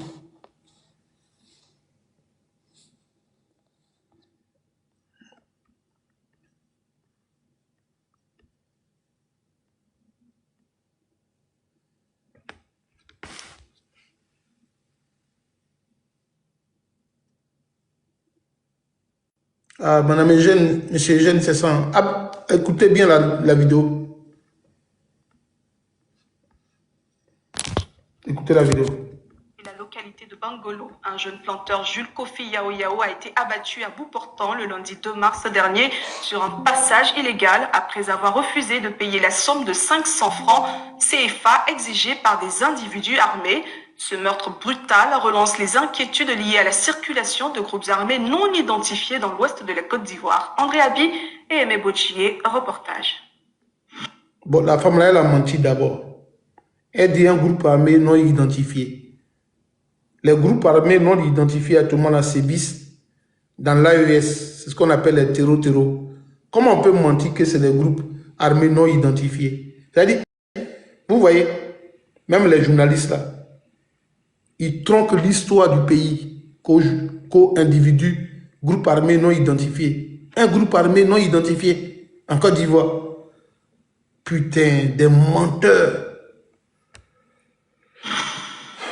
Ah, mon ami jeune, monsieur jeune, c'est ça. Ah, écoutez bien la vidéo. Écoutez la vidéo. La localité de Bangolo, un jeune planteur Jules Kofi Yao Yao a été abattu à bout portant le lundi 2 mars dernier sur un passage illégal après avoir refusé de payer la somme de 500 francs CFA exigée par des individus armés. Ce meurtre brutal relance les inquiétudes liées à la circulation de groupes armés non identifiés dans l'ouest de la Côte d'Ivoire. André Abi et Aimé Bochier, reportage. Bon, la femme là, elle a menti d'abord. Elle dit un groupe armé non identifié. Les groupes armés non identifiés actuellement là sévissent dans l'AES. C'est ce qu'on appelle les terreaux. Comment on peut mentir que c'est des groupes armés non identifiés? C'est-à-dire, vous voyez, même les journalistes là, ils tronquent l'histoire du pays qu'au individu, groupe armé non identifié. Un groupe armé non identifié en Côte d'Ivoire. Putain, des menteurs.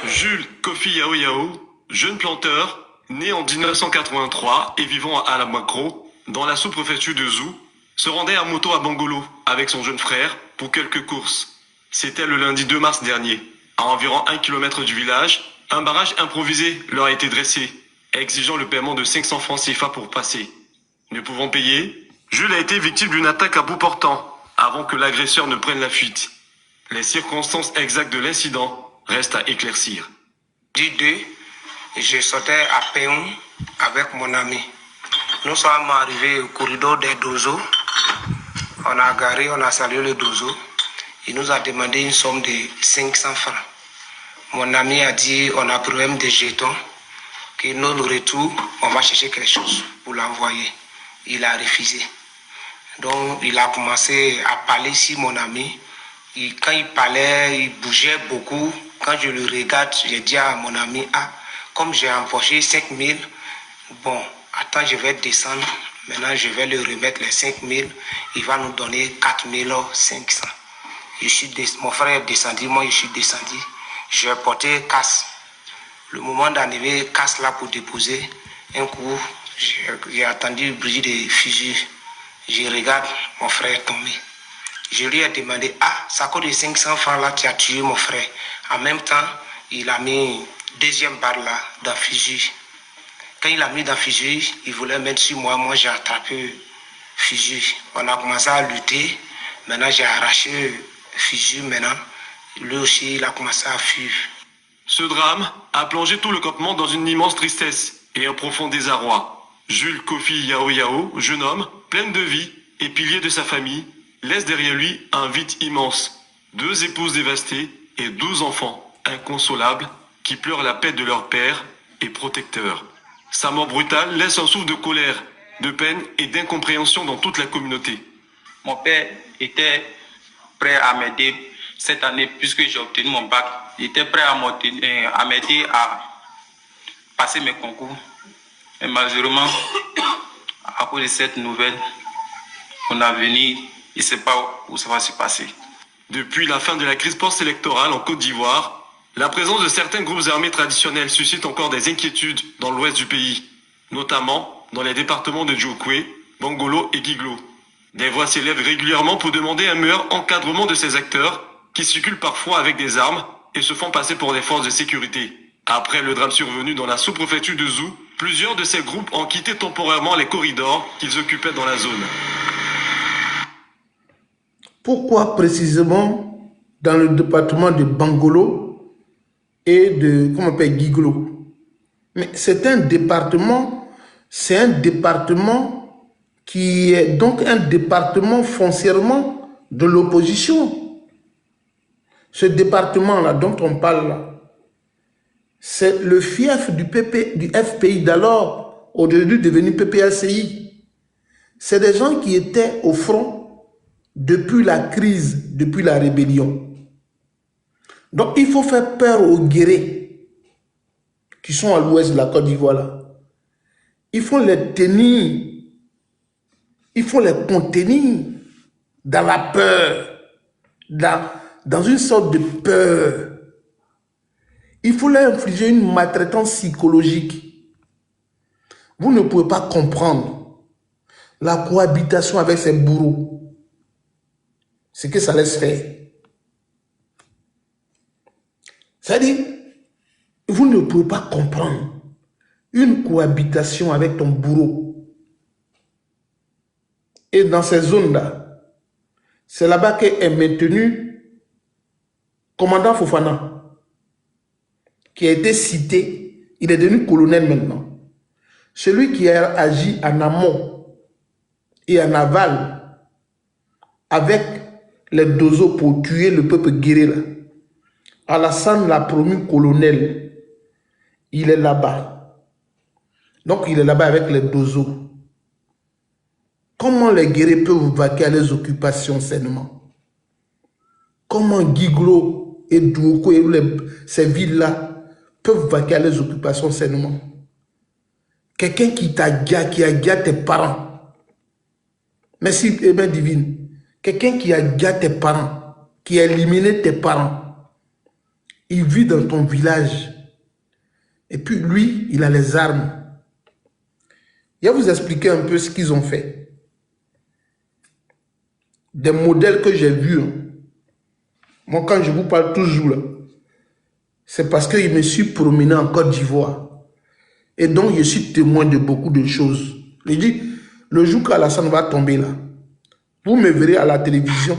Jules Kofi Yao Yao, jeune planteur, né en 1983 et vivant à la Macro, dans la sous-préfecture de Zou, se rendait à moto à Bangolo avec son jeune frère pour quelques courses. C'était le lundi 2 mars dernier. À environ 1 km du village, un barrage improvisé leur a été dressé, exigeant le paiement de 500 francs CFA pour passer. Ne pouvant payer, Jules a été victime d'une attaque à bout portant avant que l'agresseur ne prenne la fuite. Les circonstances exactes de l'incident restent à éclaircir. Du 2, je sortais à Péon avec mon ami. Nous sommes arrivés au corridor des Dozo. On a garé, on a salué le Dozo. Il nous a demandé une somme de 500 francs. Mon ami a dit, on a problème de jetons, que nous, le retour, on va chercher quelque chose pour l'envoyer. Il a refusé. Donc, il a commencé à parler sur mon ami. Quand il parlait, il bougeait beaucoup. Quand je le regarde, j'ai dit à mon ami, ah, comme j'ai empoché 5 000, bon, attends, je vais descendre. Maintenant, je vais lui remettre les 5 000. Il va nous donner 4 500. Mon frère est descendu, moi je suis descendu. J'ai porté casse. Le moment d'arriver, casse là pour déposer. Un coup, j'ai attendu le bruit de fusil. Je regarde, mon frère est tombé. Je lui ai demandé, ah, ça coûte de 500 francs là, tu as tué mon frère. En même temps, il a mis deuxième barre là, dans le fusil. Quand il a mis dans le fusil, il voulait mettre sur moi. Moi, j'ai attrapé le fusil. On a commencé à lutter. Maintenant, j'ai arraché le fusil. Maintenant, lui aussi, il a commencé à fuir. Ce drame a plongé tout le campement dans une immense tristesse. et un profond désarroi. Jules Kofi Yao Yao, jeune homme, plein de vie et pilier de sa famille, laisse derrière lui un vide immense. 2 épouses dévastées et 12 enfants inconsolables qui pleurent la perte de leur père et protecteur. Sa mort brutale laisse un souffle de colère, de peine et d'incompréhension dans toute la communauté. Mon père était prêt à m'aider cette année puisque j'ai obtenu mon bac. Il était prêt à m'aider à passer mes concours. Mais malheureusement, à cause de cette nouvelle, on a venu, il ne sait pas où ça va se passer. Depuis la fin de la crise post-électorale en Côte d'Ivoire, la présence de certains groupes armés traditionnels suscite encore des inquiétudes dans l'ouest du pays, notamment dans les départements de Djokwe, Bangolo et Guiglo. Des voix s'élèvent régulièrement pour demander un meilleur encadrement de ces acteurs qui circulent parfois avec des armes et se font passer pour des forces de sécurité. Après le drame survenu dans la sous-préfecture de Zou, plusieurs de ces groupes ont quitté temporairement les corridors qu'ils occupaient dans la zone. Pourquoi précisément dans le département de Bangolo et de, comment on appelle, Guiglo? Mais c'est un département qui est donc un département foncièrement de l'opposition. Ce département-là dont on parle là, c'est le fief du FPI d'alors, aujourd'hui devenu PPACI. C'est des gens qui étaient au front depuis la crise, depuis la rébellion. Donc il faut faire peur aux guerriers qui sont à l'ouest de la Côte d'Ivoire là. Il faut les tenir, il faut les contenir dans la peur, dans une sorte de peur. Il faut leur infliger une maltraitance psychologique. Vous ne pouvez pas comprendre la cohabitation avec ces bourreaux. Ce que ça laisse faire. C'est-à-dire, vous ne pouvez pas comprendre une cohabitation avec ton bourreau. Et dans ces zones-là, c'est là-bas qu'est maintenu commandant Fofana, qui a été cité, il est devenu colonel maintenant. Celui qui a agi en amont et en aval avec les dozos pour tuer le peuple guerrier. Alassane l'a promu colonel. Il est là-bas. Donc il est là-bas avec les dozos. Comment les guerriers peuvent vaquer à les occupations sainement? Comment Guiglo et Douoko et ces villes-là peuvent vaquer à les occupations sainement? Quelqu'un qui a gâté tes parents. Merci, Aimé divine. Quelqu'un qui a gâté tes parents, qui a éliminé tes parents, il vit dans ton village. Et puis lui, il a les armes. Je vais vous expliquer un peu ce qu'ils ont fait. Des modèles que j'ai vus. Moi, quand je vous parle toujours là, c'est parce que je me suis promené en Côte d'Ivoire. Et donc, je suis témoin de beaucoup de choses. Je dis, le jour qu'Alassane va tomber là, vous me verrez à la télévision,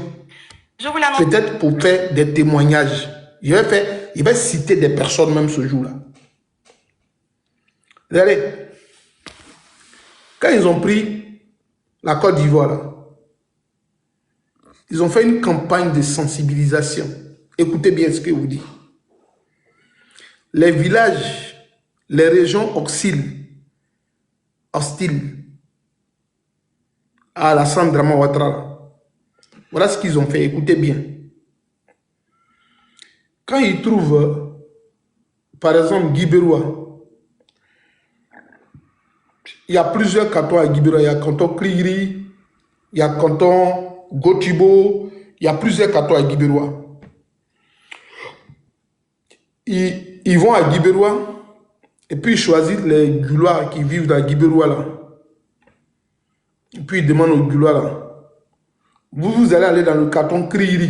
peut-être pour faire des témoignages. Il va citer des personnes même ce jour-là. Regardez, quand ils ont pris la Côte d'Ivoire, là, ils ont fait une campagne de sensibilisation. Écoutez bien ce que je vous dis. Les villages, les régions hostiles à Alassane Draman Ouattara. Voilà ce qu'ils ont fait, écoutez bien. Quand ils trouvent, par exemple, Guibérois, il y a plusieurs cantons à Guibérois. Il y a canton Kriri, il y a canton Gotibo, il y a plusieurs cantons à Guibérois. Ils vont à Guibérois et puis ils choisissent les Gulois qui vivent dans Guibérois là. Et puis ils demandent aux Gulois là, vous allez aller dans le canton Kriri.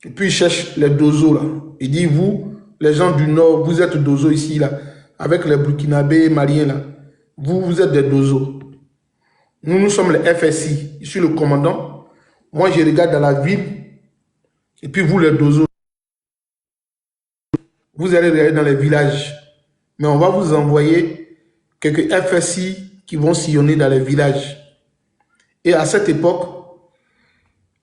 Et puis ils cherchent les dozos là. Ils disent, vous, les gens du nord, vous êtes dozos ici là, avec les Burkinabés, Maliens là. Vous êtes des dozos. Nous sommes les FSI. Je suis le commandant. Moi, je regarde dans la ville. Et puis vous, les dozos, vous allez regarder dans les villages. mais on va vous envoyer quelques FSI qui vont sillonner dans les villages. Et à cette époque,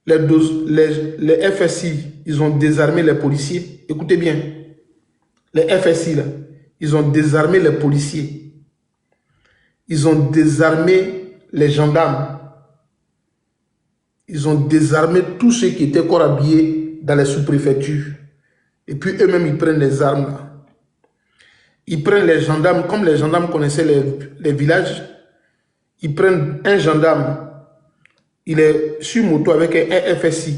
les FSI, ils ont désarmé les policiers. Écoutez bien, les FSI, là, ils ont désarmé les policiers. Ils ont désarmé les gendarmes. Ils ont désarmé tous ceux qui étaient encore habillés dans les sous-préfectures. Et puis eux-mêmes, ils prennent les armes là. Ils prennent les gendarmes, comme les gendarmes connaissaient les villages, ils prennent un gendarme, il est sur moto avec un FSI.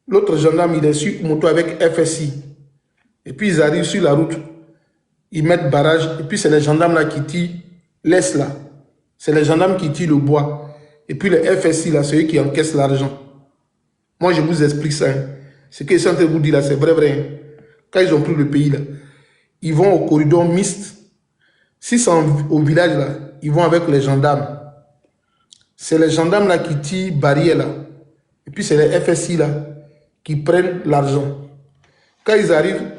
L'autre gendarme, il est sur moto avec FSI. Et puis ils arrivent sur la route, ils mettent barrage, et puis c'est les gendarmes là qui tirent l'Est là. C'est les gendarmes qui tirent le bois. Et puis les FSI là, c'est eux qui encaissent l'argent. Moi je vous explique ça. Hein. Ce que je suis en train de vous dire là, c'est vrai, vrai. Hein. Quand ils ont pris le pays là, ils vont au corridor mixte. Si c'est au village là, ils vont avec les gendarmes. C'est les gendarmes là qui tirent barrière là. Et puis c'est les FSI là qui prennent l'argent. Quand ils arrivent,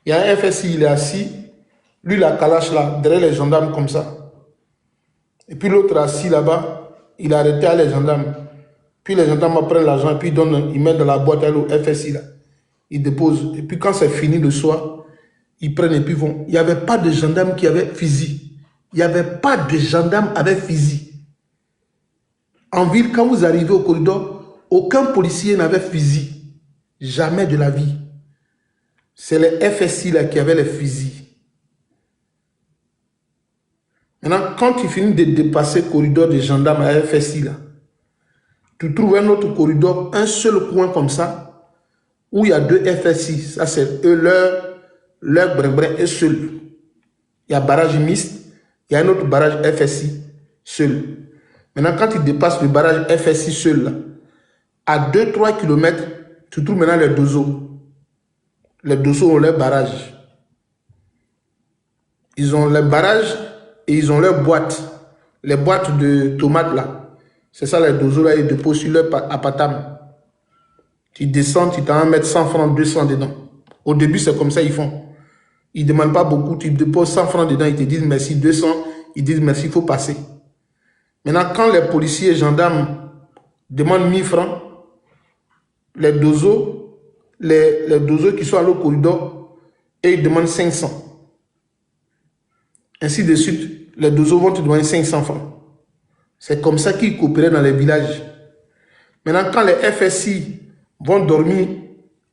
il y a un FSI, il est assis. Lui, la calache là, derrière les gendarmes comme ça. Et puis l'autre assis là-bas, il a arrêté à les gendarmes. Puis les gendarmes prennent l'argent et puis ils mettent dans la boîte à l'eau FSI là. Ils déposent. Et puis quand c'est fini le soir, ils prennent et puis vont. Il n'y avait pas de gendarmes qui avaient fusil. Il n'y avait pas de gendarmes avec fusil. En ville, quand vous arrivez au corridor, aucun policier n'avait fusil. Jamais de la vie. C'est les FSI là qui avaient les fusils. Maintenant, quand tu finis de dépasser le corridor des gendarmes à FSI là, tu trouves un autre corridor, un seul coin comme ça, où il y a deux FSI. Ça, c'est eux, leur brin est seul. Il y a barrage mixte, il y a un autre barrage FSI seul. Maintenant, quand tu dépasses le barrage FSI seul, là, à 2-3 km, tu trouves maintenant les dozos. Les dozos ont leur barrage. Ils ont leur barrage et ils ont leur boîte. Les boîtes de tomates là. C'est ça les dozos là, ils déposent sur leur apatam. Tu descends, tu t'en mets 100 francs, 200 dedans. Au début, c'est comme ça ils font. Ils ne demandent pas beaucoup, tu déposes 100 francs dedans, ils te disent merci, 200, ils disent merci, il faut passer. Maintenant, quand les policiers et gendarmes demandent 1000 francs, les dozos qui sont à l'autre corridor, et ils demandent 500. Ainsi de suite, les dozos vont te demander 500 francs. C'est comme ça qu'ils coopéraient dans les villages. Maintenant, quand les FSI vont dormir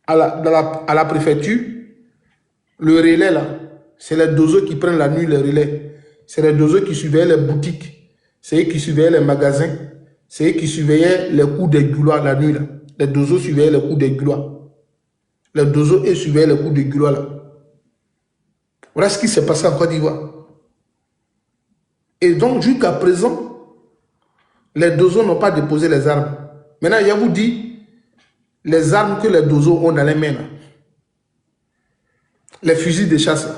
à la préfecture, le relais là, c'est les dozos qui prennent la nuit le relais. C'est les dozos qui surveillaient les boutiques. C'est eux qui surveillaient les magasins. C'est eux qui surveillaient les coups des gouloirs la nuit là. Les dozos surveillaient les coups des gouloirs. Les dozos, eux, surveillaient les coups des gouloirs là. Voilà ce qui s'est passé en Côte d'Ivoire. Et donc, jusqu'à présent, les dozos n'ont pas déposé les armes. Maintenant, je vous dis, les armes que les dozos ont dans les mains là. Les fusils de chasse là.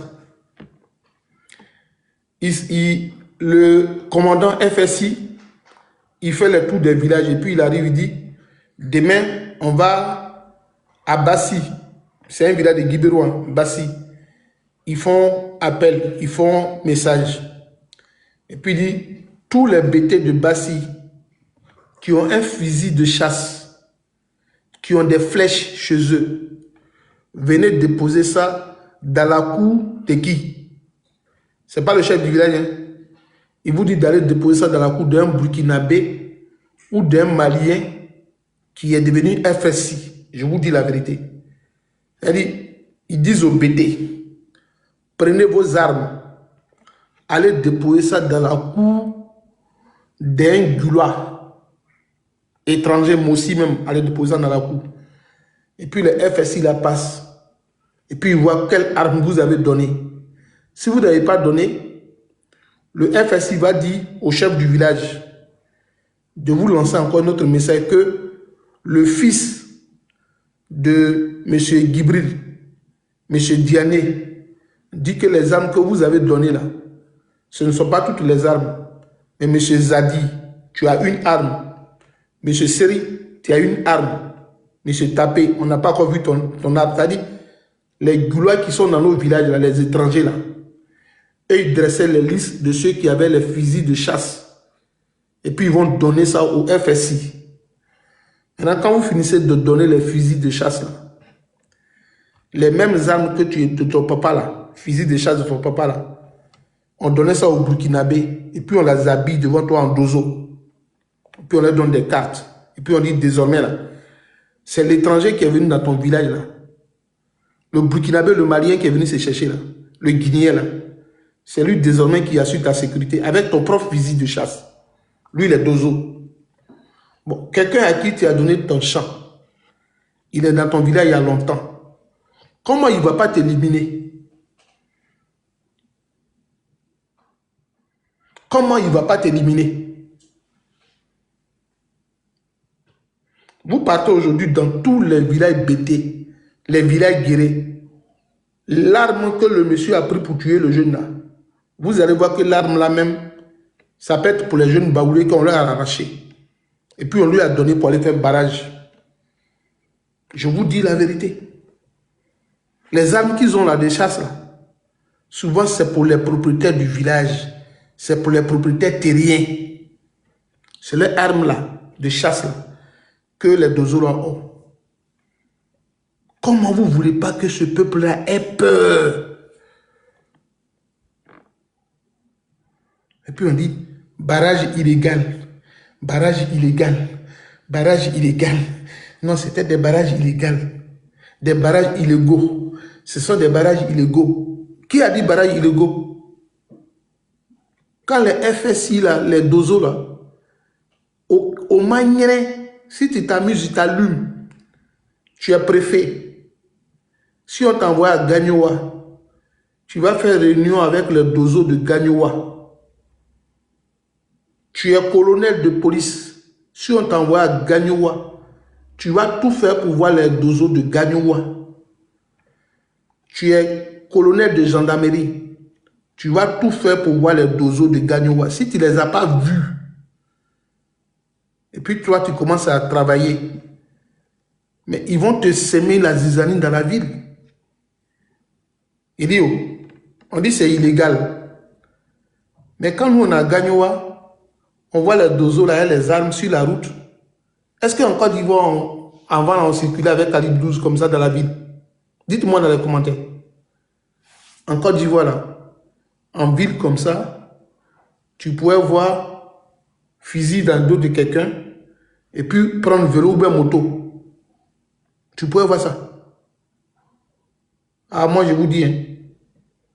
Le commandant FSI, il fait le tour des villages et puis il arrive, il dit, demain, on va à Bassi. C'est un village de Guibérouan, Bassi. Ils font appel, ils font message. Et puis il dit, tous les bêtés de Bassi qui ont un fusil de chasse, qui ont des flèches chez eux, venez déposer ça dans la cour de qui? Ce n'est pas le chef du village. Hein? Il vous dit d'aller déposer ça dans la cour d'un Burkinabé ou d'un Malien qui est devenu FSI. Je vous dis la vérité. Ils disent aux BT, prenez vos armes, allez déposer ça dans la cour d'un Goulois étranger, moi aussi même, allez déposer ça dans la cour. Et puis le FSI la passe. Et puis il voit quelle arme vous avez donné. Si vous n'avez pas donné, le FSI va dire au chef du village de vous lancer encore un autre message que le fils de M. Gibril, M. Diané, dit que les armes que vous avez données là, ce ne sont pas toutes les armes. Mais M. Zadi, tu as une arme. M. Seri, tu as une arme. M. Tapé, on n'a pas encore vu ton arme. C'est-à-dire, les Goulois qui sont dans nos villages, là, les étrangers là, Et ils dressaient les listes de ceux qui avaient les fusils de chasse. Et puis ils vont donner ça au FSI. Maintenant, quand vous finissez de donner les fusils de chasse, là, les mêmes armes que de ton papa, là, fusils de chasse de ton papa, là, on donnait ça aux Burkinabés. Et puis on les habille devant toi en dozo. Et puis on leur donne des cartes. Et puis on dit désormais, là, c'est l'étranger qui est venu dans ton village, là. Le Burkinabé, le Malien qui est venu se chercher, là. Le Guinéen, là. C'est lui désormais qui assure ta sécurité avec ton propre fusil de chasse. Lui, il est dozo. Bon, quelqu'un à qui tu as donné ton champ, il est dans ton village il y a longtemps. Comment il ne va pas t'éliminer? Comment il ne va pas t'éliminer? Vous partez aujourd'hui dans tous les villages bêtés, les villages guérés. L'arme que le monsieur a pris pour tuer le jeune là, vous allez voir que l'arme là même, ça peut être pour les jeunes baoulés qu'on leur a arraché. Et puis on lui a donné pour aller faire barrage. Je vous dis la vérité. Les armes qu'ils ont là, des chasses là, souvent c'est pour les propriétaires du village. C'est pour les propriétaires terriens. C'est les armes là, de chasse là, que les dozos là ont. Comment vous ne voulez pas que ce peuple-là ait peur? Et puis on dit, barrage illégal, barrage illégal, barrage illégal. Non, c'était des barrages illégaux, des barrages illégaux. Ce sont des barrages illégaux. Qui a dit barrages illégaux? Quand les FSI, là, les dozos, là, au manière, si tu t'amuses, tu t'allumes, tu es préfet. Si on t'envoie à Gagnoua, tu vas faire réunion avec les dozos de Gagnoua. Tu es colonel de police. Si on t'envoie à Gagnoua, tu vas tout faire pour voir les dozos de Gagnoua. Tu es colonel de gendarmerie. Tu vas tout faire pour voir les dozos de Gagnoua. Si tu ne les as pas vus, et puis toi, tu commences à travailler, mais ils vont te semer la zizanine dans la ville. Il dit, oh, on dit c'est illégal. Mais quand nous, on a Gagnoua, on voit les dozos là, les armes sur la route. Est-ce qu'en Côte d'Ivoire, avant, on circulait avec calibre 12 comme ça dans la ville? Dites-moi dans les commentaires. En Côte d'Ivoire, là, en ville comme ça, tu pourrais voir fusil dans le dos de quelqu'un et puis prendre vélo ou bien moto. Tu pourrais voir ça. Ah, moi, je vous dis, hein,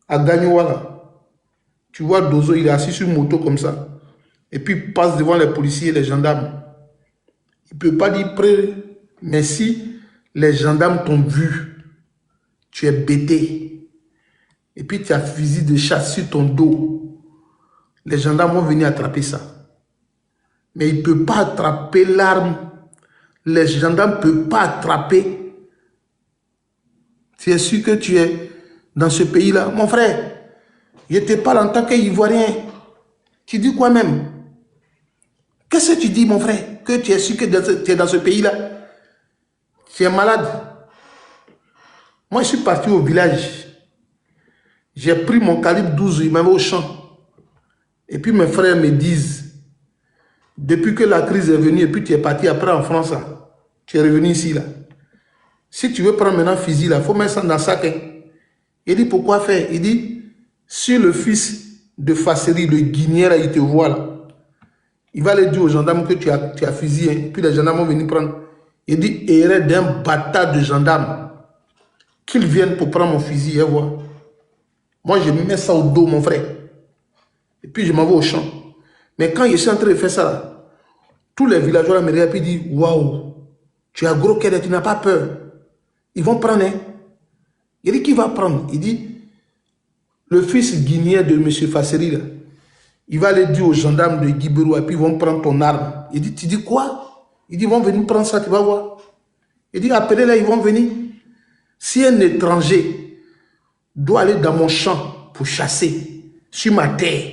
à Gagnoua, là, tu vois Dozo, il est assis sur une moto comme ça. Et puis, il passe devant les policiers et les gendarmes. Il ne peut pas dire près, mais si les gendarmes t'ont vu, tu es bêté. Et puis, tu as fusil de chasse sur ton dos. Les gendarmes vont venir attraper ça. Mais il ne peut pas attraper l'arme. Les gendarmes ne peuvent pas attraper. Tu es sûr que tu es dans ce pays-là? Mon frère, je te parle en tant qu'Ivoirien. Tu dis quoi même? Qu'est-ce que tu dis, mon frère? Que tu es sûr que tu es dans ce pays-là? Tu es malade. Moi, je suis parti au village. J'ai pris mon calibre 12, il m'avait au champ. Et puis mes frères me disent, depuis que la crise est venue, et puis tu es parti après en France, là, tu es revenu ici, là. Si tu veux prendre maintenant un fusil, il faut mettre ça dans le sac. Hein. Il dit, pourquoi faire? Il dit, si le fils de Fasseri, le Guinéen, là, il te voit, là, il va aller dire aux gendarmes que tu as fusil. Hein. Puis les gendarmes vont venir prendre. Il dit, erreur d'un bâtard de gendarmes. Qu'ils viennent pour prendre mon fusil et voir. Moi, je me mets ça au dos, mon frère. Et puis, je m'en vais au champ. Mais quand je suis en train de faire ça, là, tous les villageois me regardent et disent, waouh, tu as gros cœur, tu n'as pas peur. Ils vont prendre. Hein. Il dit, qui va prendre? Il dit, le fils guinéen de M. Fasseri, là, il va aller dire aux gendarmes de Guibérou, et puis ils vont prendre ton arme. Il dit, tu dis quoi? Il dit, ils vont venir prendre ça, tu vas voir. Il dit, appelez-les, ils vont venir. Si un étranger doit aller dans mon champ pour chasser, sur ma terre,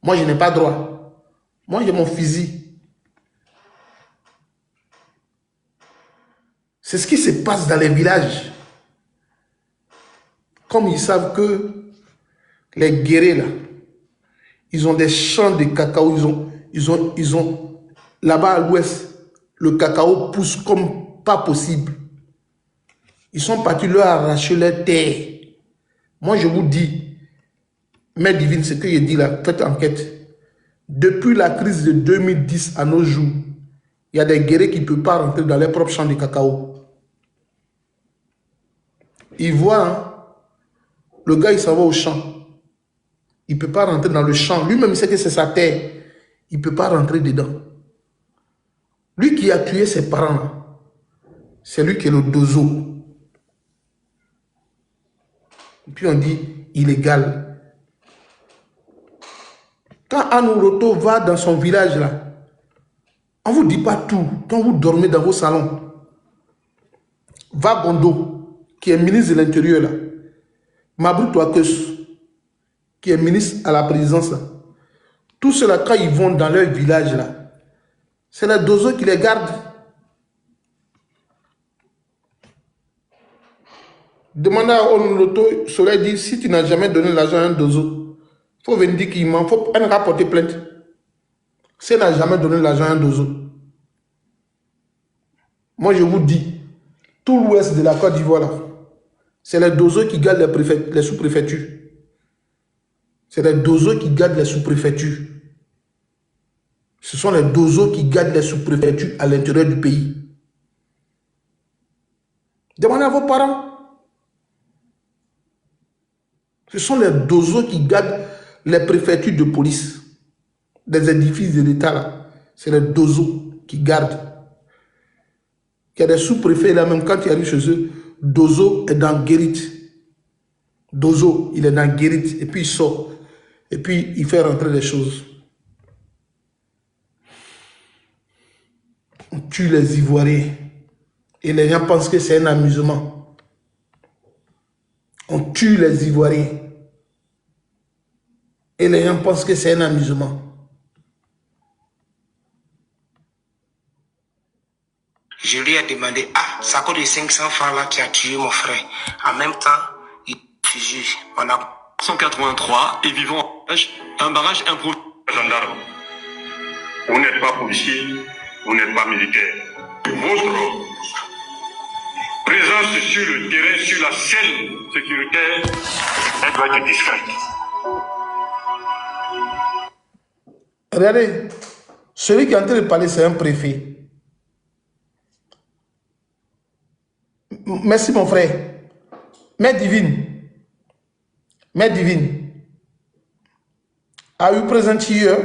moi, je n'ai pas droit. Moi, j'ai mon fusil. C'est ce qui se passe dans les villages. Comme ils savent que Les guerriers là, ils ont des champs de cacao, ils ont là-bas à l'ouest, le cacao pousse comme pas possible. Ils sont partis leur arracher leur terre. Moi je vous dis, Mère Divine, ce que je dis là, faites enquête. Depuis la crise de 2010 à nos jours, il y a des guerriers qui ne peuvent pas rentrer dans leurs propres champs de cacao. Ils voient, hein, le gars il s'en va au champ. Il ne peut pas rentrer dans le champ. Lui-même il sait que c'est sa terre. Il ne peut pas rentrer dedans. Lui qui a tué ses parents, c'est lui qui est le dozo. Et puis on dit illégal. Quand Anuroto va dans son village là, on ne vous dit pas tout. Quand vous dormez dans vos salons, va Gondo, qui est ministre de l'Intérieur là, Mabrou Touakeus, qui est ministre à la présidence là, tous ceux-là, quand ils vont dans leur village là, c'est les dozos qui les gardent. Demandez à Onuroto, Soleil dit, si tu n'as jamais donné l'argent à un dozo, il faut venir dire qu'il ment, il faut porter plainte. Si elle n'a jamais donné l'argent à un dozo. Moi je vous dis, tout l'ouest de la Côte d'Ivoire là, c'est les dozos qui gardent les sous-préfectures. C'est les dozos qui gardent les sous-préfectures. Ce sont les dozos qui gardent les sous-préfectures à l'intérieur du pays. Demandez à vos parents. Ce sont les dozos qui gardent les préfectures de police. Des édifices de l'État là. C'est les dozos qui gardent. Il y a des sous-préfets là, même quand tu arrives chez eux, dozo est dans Guérit. Dozo, il est dans Guérit. Et puis il sort. Et puis il fait rentrer des choses. On tue les Ivoiriens. Et les gens pensent que c'est un amusement. On tue les Ivoiriens. Et les gens pensent que c'est un amusement. Je lui ai demandé, ah, ça coûte de 500 francs là, tu as tué mon frère. En même temps, il juge. On a 183 et vivant un barrage improvisé. Gendarme, vous n'êtes pas policier, vous n'êtes pas militaire. Votre présence sur le terrain, sur la scène sécuritaire, elle doit être discrète. Regardez, celui qui est en train de parler, c'est un préfet. Merci mon frère. Mère Divine. Mère Divine. Are you present here?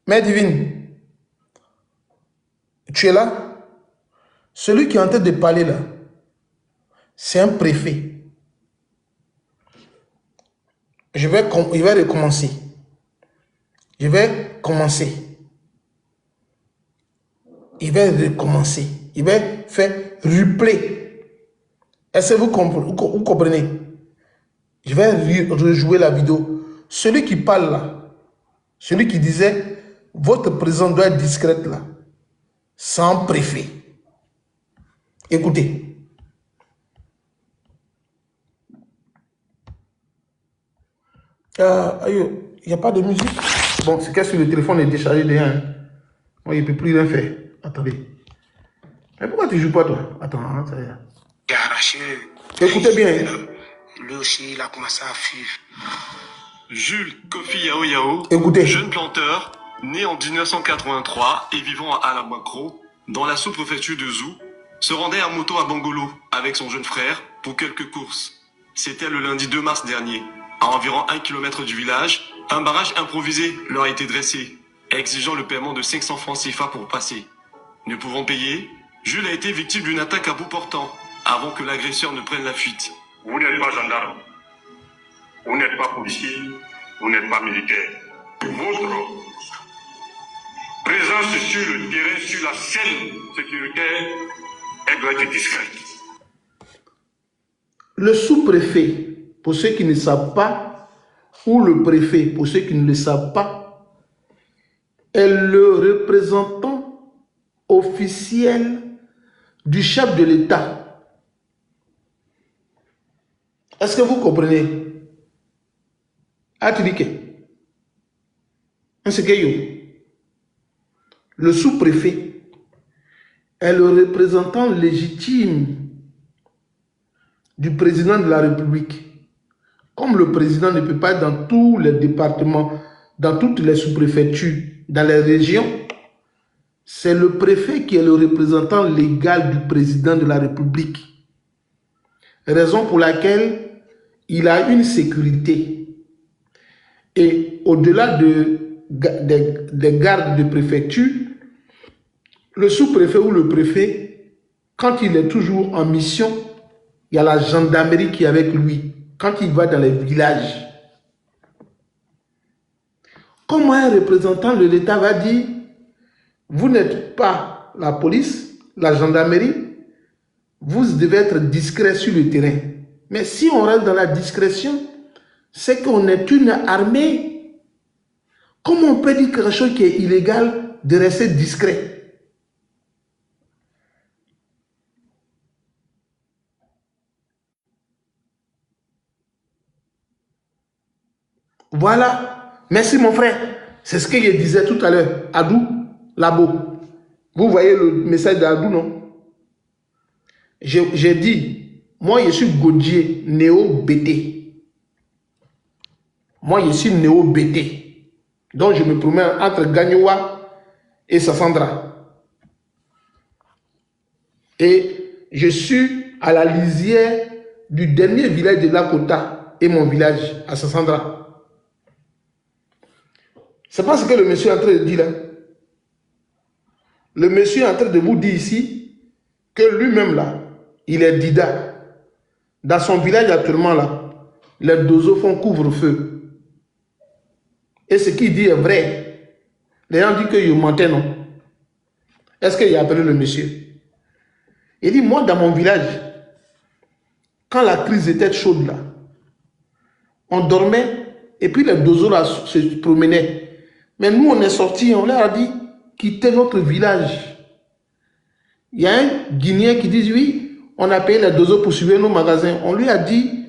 Mère Divine. Tu es là? Celui qui est en train de parler là, c'est un préfet. Je vais recommencer. Je vais commencer. Il va recommencer. Il va faire replay. Est-ce que vous comprenez? Je vais rejouer la vidéo. Celui qui parle là, celui qui disait votre présence doit être discrète là, sans préfet. Écoutez. Il n'y a pas de musique. Bon, c'est que si le téléphone est déchargé déjà. Hein. Moi, il ne peut plus rien faire. Attendez. Mais pourquoi tu ne joues pas, toi? Attends, hein, ça y est. j'ai arraché. Écoutez bien. Lui aussi, il a commencé à fuir. Jules Kofi Yao Yao, Écoutez. jeune planteur, né en 1983 et vivant à Alamakro, dans la sous-préfecture de Zou, se rendait en moto à Bangolo avec son jeune frère pour quelques courses. C'était le lundi 2 mars dernier. À environ 1 km du village, un barrage improvisé leur a été dressé, exigeant le paiement de 500 francs CFA pour passer. Ne pouvant payer, Jules a été victime d'une attaque à bout portant, avant que l'agresseur ne prenne la fuite. Vous n'êtes pas gendarme, vous n'êtes pas policier, vous n'êtes pas militaire. Votre présence sur le terrain, sur la scène sécuritaire, elle doit être discrète. Le sous-préfet, pour ceux qui ne savent pas, ou le préfet, pour ceux qui ne le savent pas, est le représentant officiel du chef de l'État. Est-ce que vous comprenez? Atilike. Le sous-préfet est le représentant légitime du président de la République. Comme le président ne peut pas être dans tous les départements, dans toutes les sous-préfectures, dans les régions, c'est le préfet qui est le représentant légal du président de la République. Raison pour laquelle il a une sécurité. Et au-delà des gardes de préfecture, le sous-préfet ou le préfet, quand il est toujours en mission, il y a la gendarmerie qui est avec lui. Quand il va dans les villages, comment un représentant de l'État va dire, vous n'êtes pas la police, la gendarmerie, vous devez être discret sur le terrain. Mais si on reste dans la discrétion, c'est qu'on est une armée. Comment on peut dire quelque chose qui est illégal de rester discret? Voilà. Merci mon frère. C'est ce que je disais tout à l'heure. Adou, Labo. Vous voyez le message d'Adou, non? J'ai dit, moi je suis Godier, néo-BT. Moi je suis néo-BT. Donc je me promets entre Gagnoua et Sassandra. Et je suis à la lisière du dernier village de Lakota et mon village à Sassandra. C'est pas ce que le monsieur est en train de dire là. Le monsieur est en train de vous dire ici que lui-même là, il est Dida. Dans son village actuellement là, les dozos font couvre-feu. Et ce qu'il dit est vrai. Les gens disent qu'il mentait, non? Est-ce qu'il a appelé le monsieur? Il dit, moi dans mon village, quand la crise était chaude là, on dormait et puis les dozos là se promenaient. Mais nous, on est sortis, on leur a dit, quittez notre village. Il y a un Guinéen qui dit, oui, on a payé les dozos pour suivre nos magasins. On lui a dit,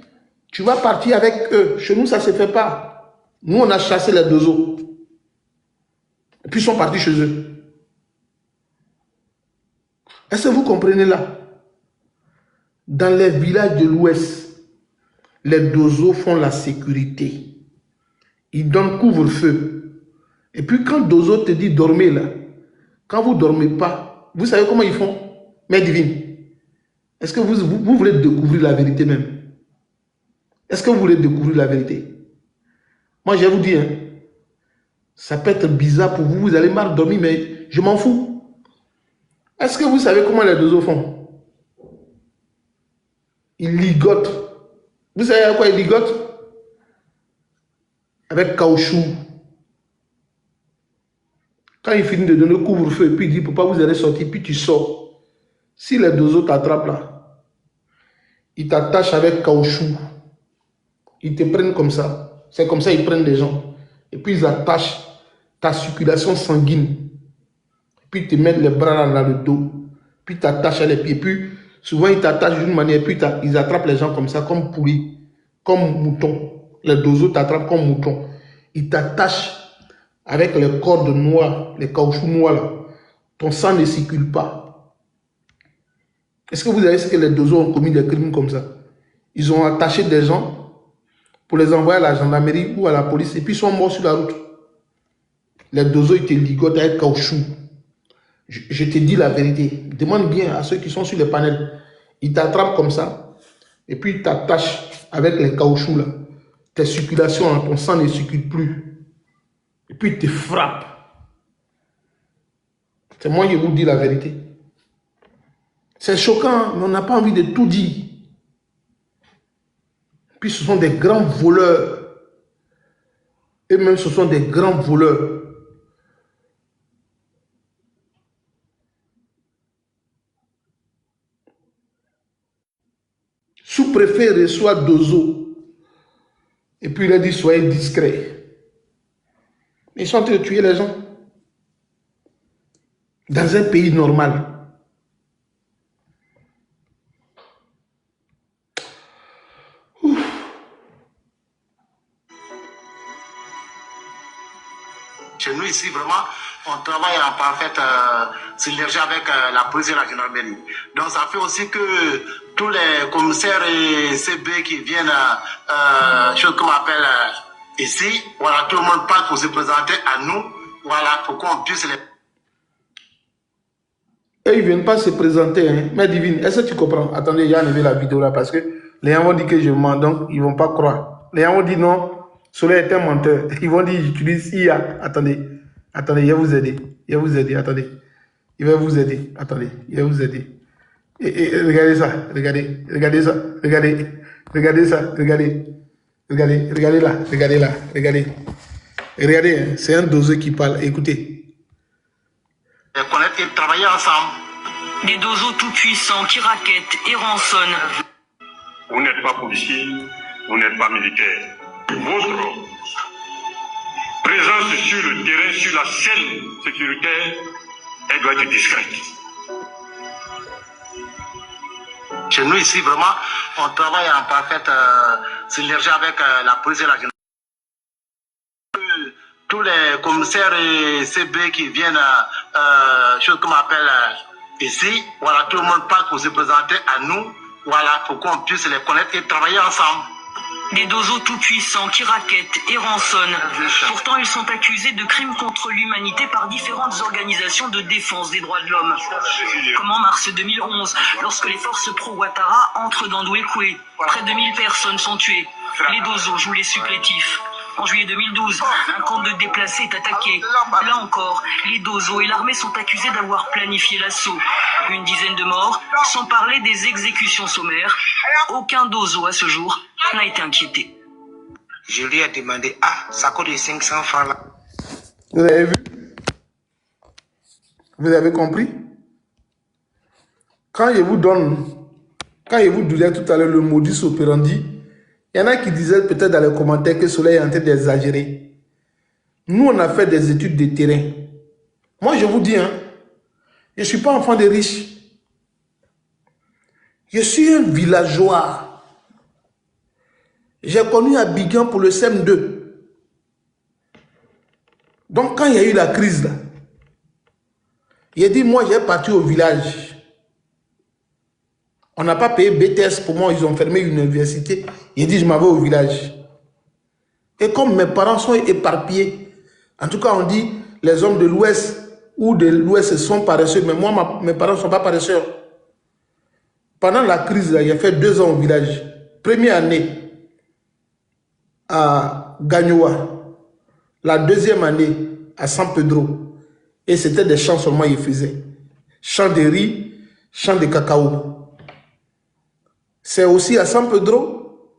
tu vas partir avec eux. Chez nous, ça ne se fait pas. Nous, on a chassé les dozos. Et puis, ils sont partis chez eux. Est-ce que vous comprenez là? Dans les villages de l'Ouest, les dozos font la sécurité. Ils donnent couvre-feu. Et puis quand Dozo te dit dormez là, quand vous ne dormez pas, vous savez comment ils font? Mère divine, est-ce que vous voulez découvrir la vérité même? Est-ce que vous voulez découvrir la vérité? Moi je vais vous dire, hein, ça peut être bizarre pour vous, vous allez mal dormir, mais je m'en fous. Est-ce que vous savez comment les Dozo font? Ils ligotent. Vous savez à quoi ils ligotent? Avec caoutchouc. Quand il finit de donner couvre-feu, puis il dit, papa, vous allez sortir, puis tu sors. Si les dozos t'attrapent là, ils t'attachent avec caoutchouc. Ils te prennent comme ça. C'est comme ça ils prennent les gens. Et puis ils attachent ta circulation sanguine. Puis ils te mettent les bras dans le dos. Puis ils t'attachent les pieds. Puis souvent ils t'attachent d'une manière. Puis ils attrapent les gens comme ça, comme poulies, comme moutons. Les dozos t'attrapent comme moutons. Ils t'attachent avec les cordes noires, les caoutchoucs noirs là. Ton sang ne circule pas. Est-ce que vous savez ce que les dozos ont commis des crimes comme ça? Ils ont attaché des gens pour les envoyer à la gendarmerie ou à la police et puis ils sont morts sur la route. Les dozos, ils te ligotent avec caoutchouc. Je te dis la vérité. Demande bien à ceux qui sont sur les panels. Ils t'attrapent comme ça et puis ils t'attachent avec les caoutchoucs là. Tes circulations, ton sang ne circule plus. Et puis ils te frappent. C'est moi qui vous dis la vérité. C'est choquant, mais on n'a pas envie de tout dire. Puis ce sont des grands voleurs. Eux-mêmes, ce sont des grands voleurs. Sous-préfet reçoit Dozo. Et puis il a dit, soyez discrets. Ils sont en train de tuer les gens. Dans un pays normal. Ouf. ici, vraiment, on travaille en parfaite synergie avec la police et la gendarmerie. Donc, ça fait aussi que tous les commissaires et CB qui viennent, chose qu'on appelle ici, voilà, tout le monde passe pour se présenter à nous, voilà, pour qu'on puisse les... Et ils ne viennent pas se présenter, hein. Mais Divine, est-ce que tu comprends? Attendez, j'ai enlevé la vidéo là parce que les gens vont dire que je mens, donc ils ne vont pas croire. Les gens vont dire non, Soleil est un menteur. Ils vont dire j'utilise IA. Attendez, attendez, je vais vous aider. Je vais vous aider, attendez. Il va vous aider, attendez, il va vous aider. Et regardez ça, regardez ça, regardez ça, regardez là, regardez. Regardez, hein, c'est un doseur qui parle, écoutez. Connaître et travailler ensemble. Des dozos tout puissants qui raquettent et rançonnent. Vous n'êtes pas policier, vous n'êtes pas militaire. Votre présence sur le terrain, sur la scène sécuritaire, elle doit être discrète. Chez nous ici, vraiment, on travaille en parfaite synergie avec la police et la gendarmerie. Tous les commissaires et CB qui viennent, chose qu'on appelle ici, voilà, tout le monde passe pour se présenter à nous, voilà, pour qu'on puisse les connaître et travailler ensemble. Des dozos tout puissants qui raquettent et rançonnent. Pourtant, ils sont accusés de crimes contre l'humanité par différentes organisations de défense des droits de l'homme. Comme en mars 2011, lorsque les forces pro-Ouattara entrent dans Douékoué, près de 1000 personnes sont tuées. Les dozos jouent les supplétifs. En juillet 2012, un camp de déplacés est attaqué. Là encore, les dozos et l'armée sont accusés d'avoir planifié l'assaut. Une dizaine de morts, sans parler des exécutions sommaires. Aucun dozo à ce jour n'a été inquiété. Je lui ai demandé, ça coûte 500 francs là. Vous avez vu? Vous avez compris? Quand je vous disais tout à l'heure le modus operandi, il y en a qui disaient peut-être dans les commentaires que Soleil est en train d'exagérer. Nous, on a fait des études de terrain. Moi, je vous dis, hein, je ne suis pas enfant des riches. Je suis un villageois. J'ai connu Abidjan pour le CM2. Donc, quand il y a eu la crise, là, il a dit, moi, j'ai parti au village. On n'a pas payé BTS pour moi, ils ont fermé une université. Il a dit, je m'en vais au village. Et comme mes parents sont éparpillés, en tout cas, on dit, les hommes de l'Ouest ou de l'Ouest sont paresseux, mais moi, mes parents ne sont pas paresseux. Pendant la crise, là, il a fait 2 ans au village. Première année à Gagnoa. La deuxième année à San Pedro. Et c'était des champs seulement qu'ils faisaient. Champs de riz, champs de cacao. C'est aussi à San Pedro,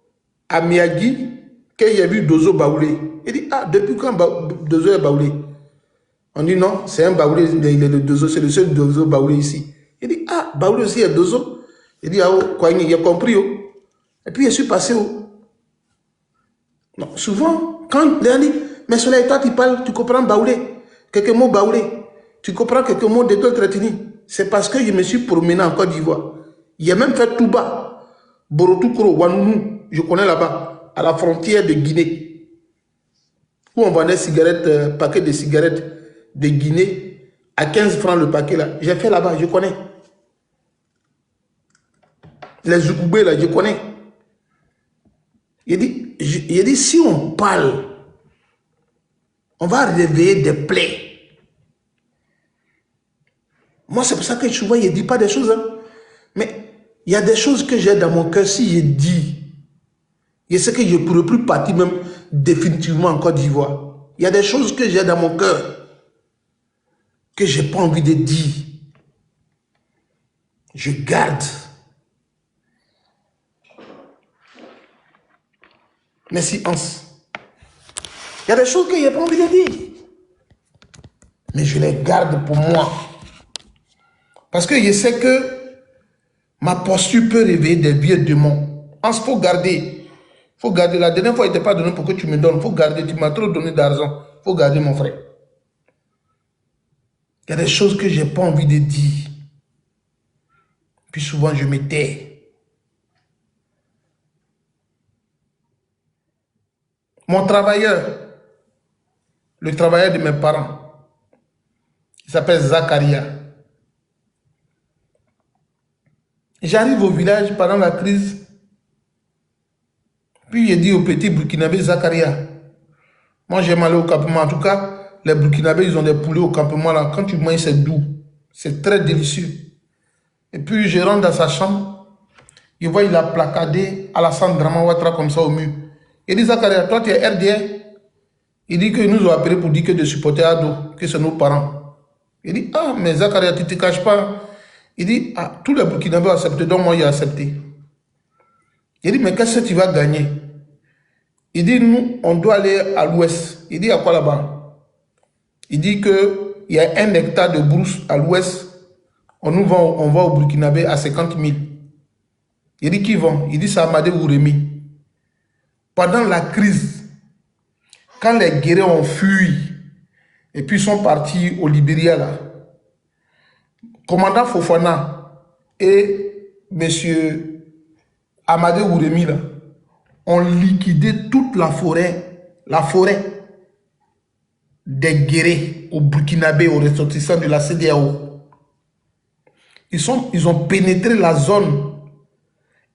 à Miyagi, qu'il y a vu Dozo Baoulé. Il dit, depuis quand Dozo est Baoulé? On dit non, c'est un Baoulé, il est le Dozo, c'est le seul Dozo Baoulé ici. Il dit, Baoulé aussi est Dozo. Il dit, quoi, il a compris. Et puis, je suis passé. Non, souvent, quand les gens disent, mais Soleil, toi, tu parles, tu comprends Baoulé, quelques mots Baoulé, tu comprends quelques mots de Tretini. C'est parce que je me suis promené en Côte d'Ivoire. Il a même fait tout bas. Borotoukro, Wanounou, je connais là-bas, à la frontière de Guinée, où on vendait cigarettes, paquet de cigarettes de Guinée à 15 francs le paquet là. J'ai fait là-bas, je connais. Les Zoukoubés là, je connais. Il dit, si on parle, on va réveiller des plaies. Moi, c'est pour ça que souvent, il ne dit pas des choses, hein. Mais il y a des choses que j'ai dans mon cœur. Si je dis, je sais que je ne pourrai plus partir même définitivement en Côte d'Ivoire. Il y a des choses que j'ai dans mon cœur que je n'ai pas envie de dire. Je garde. Merci Hans. Il y a des choses que je n'ai pas envie de dire. Mais je les garde pour moi. Parce que je sais que ma posture peut réveiller des vieux démons. Il faut garder. Faut garder. La dernière fois, il n'était pas donné pour que tu me donnes. Il faut garder. Tu m'as trop donné d'argent. Il faut garder, mon frère. Il y a des choses que je n'ai pas envie de dire. Puis souvent, je me tais. Mon travailleur, le travailleur de mes parents, Il s'appelle Zakaria. J'arrive au village pendant la crise. Puis j'ai dit au petit Burkinabé Zakaria. Moi j'aime aller au campement. En tout cas, les Burkinabés, ils ont des poulets au campement là. Quand tu manges, c'est doux. C'est très délicieux. Et puis je rentre dans sa chambre. Je vois, il a placardé Alassane Draman Ouattara comme ça au mur. Il dit Zakaria, toi tu es RDR. Il dit qu'ils nous ont appelé pour dire que de supporter Ado, que c'est nos parents. Il dit, ah, mais Zakaria, tu ne te caches pas. Il dit, ah, tous les Burkinabés ont accepté, donc moi j'ai accepté. Il dit, mais qu'est-ce que tu vas gagner? Il dit, nous, on doit aller à l'ouest. Il dit, à quoi là-bas? Il dit qu'il y a 1 hectare de brousse à l'ouest. On va au Burkinabé à 50 000. Il dit, qui vont? Il dit, c'est Amadé Ouremi. Pendant la crise, quand les guerriers ont fui et puis sont partis au Libéria, là, commandant Fofana et M. Amadé Ouremi là, ont liquidé toute la forêt des guerriers au Burkinabé, aux ressortissants de la CEDEAO. Ils ont pénétré la zone.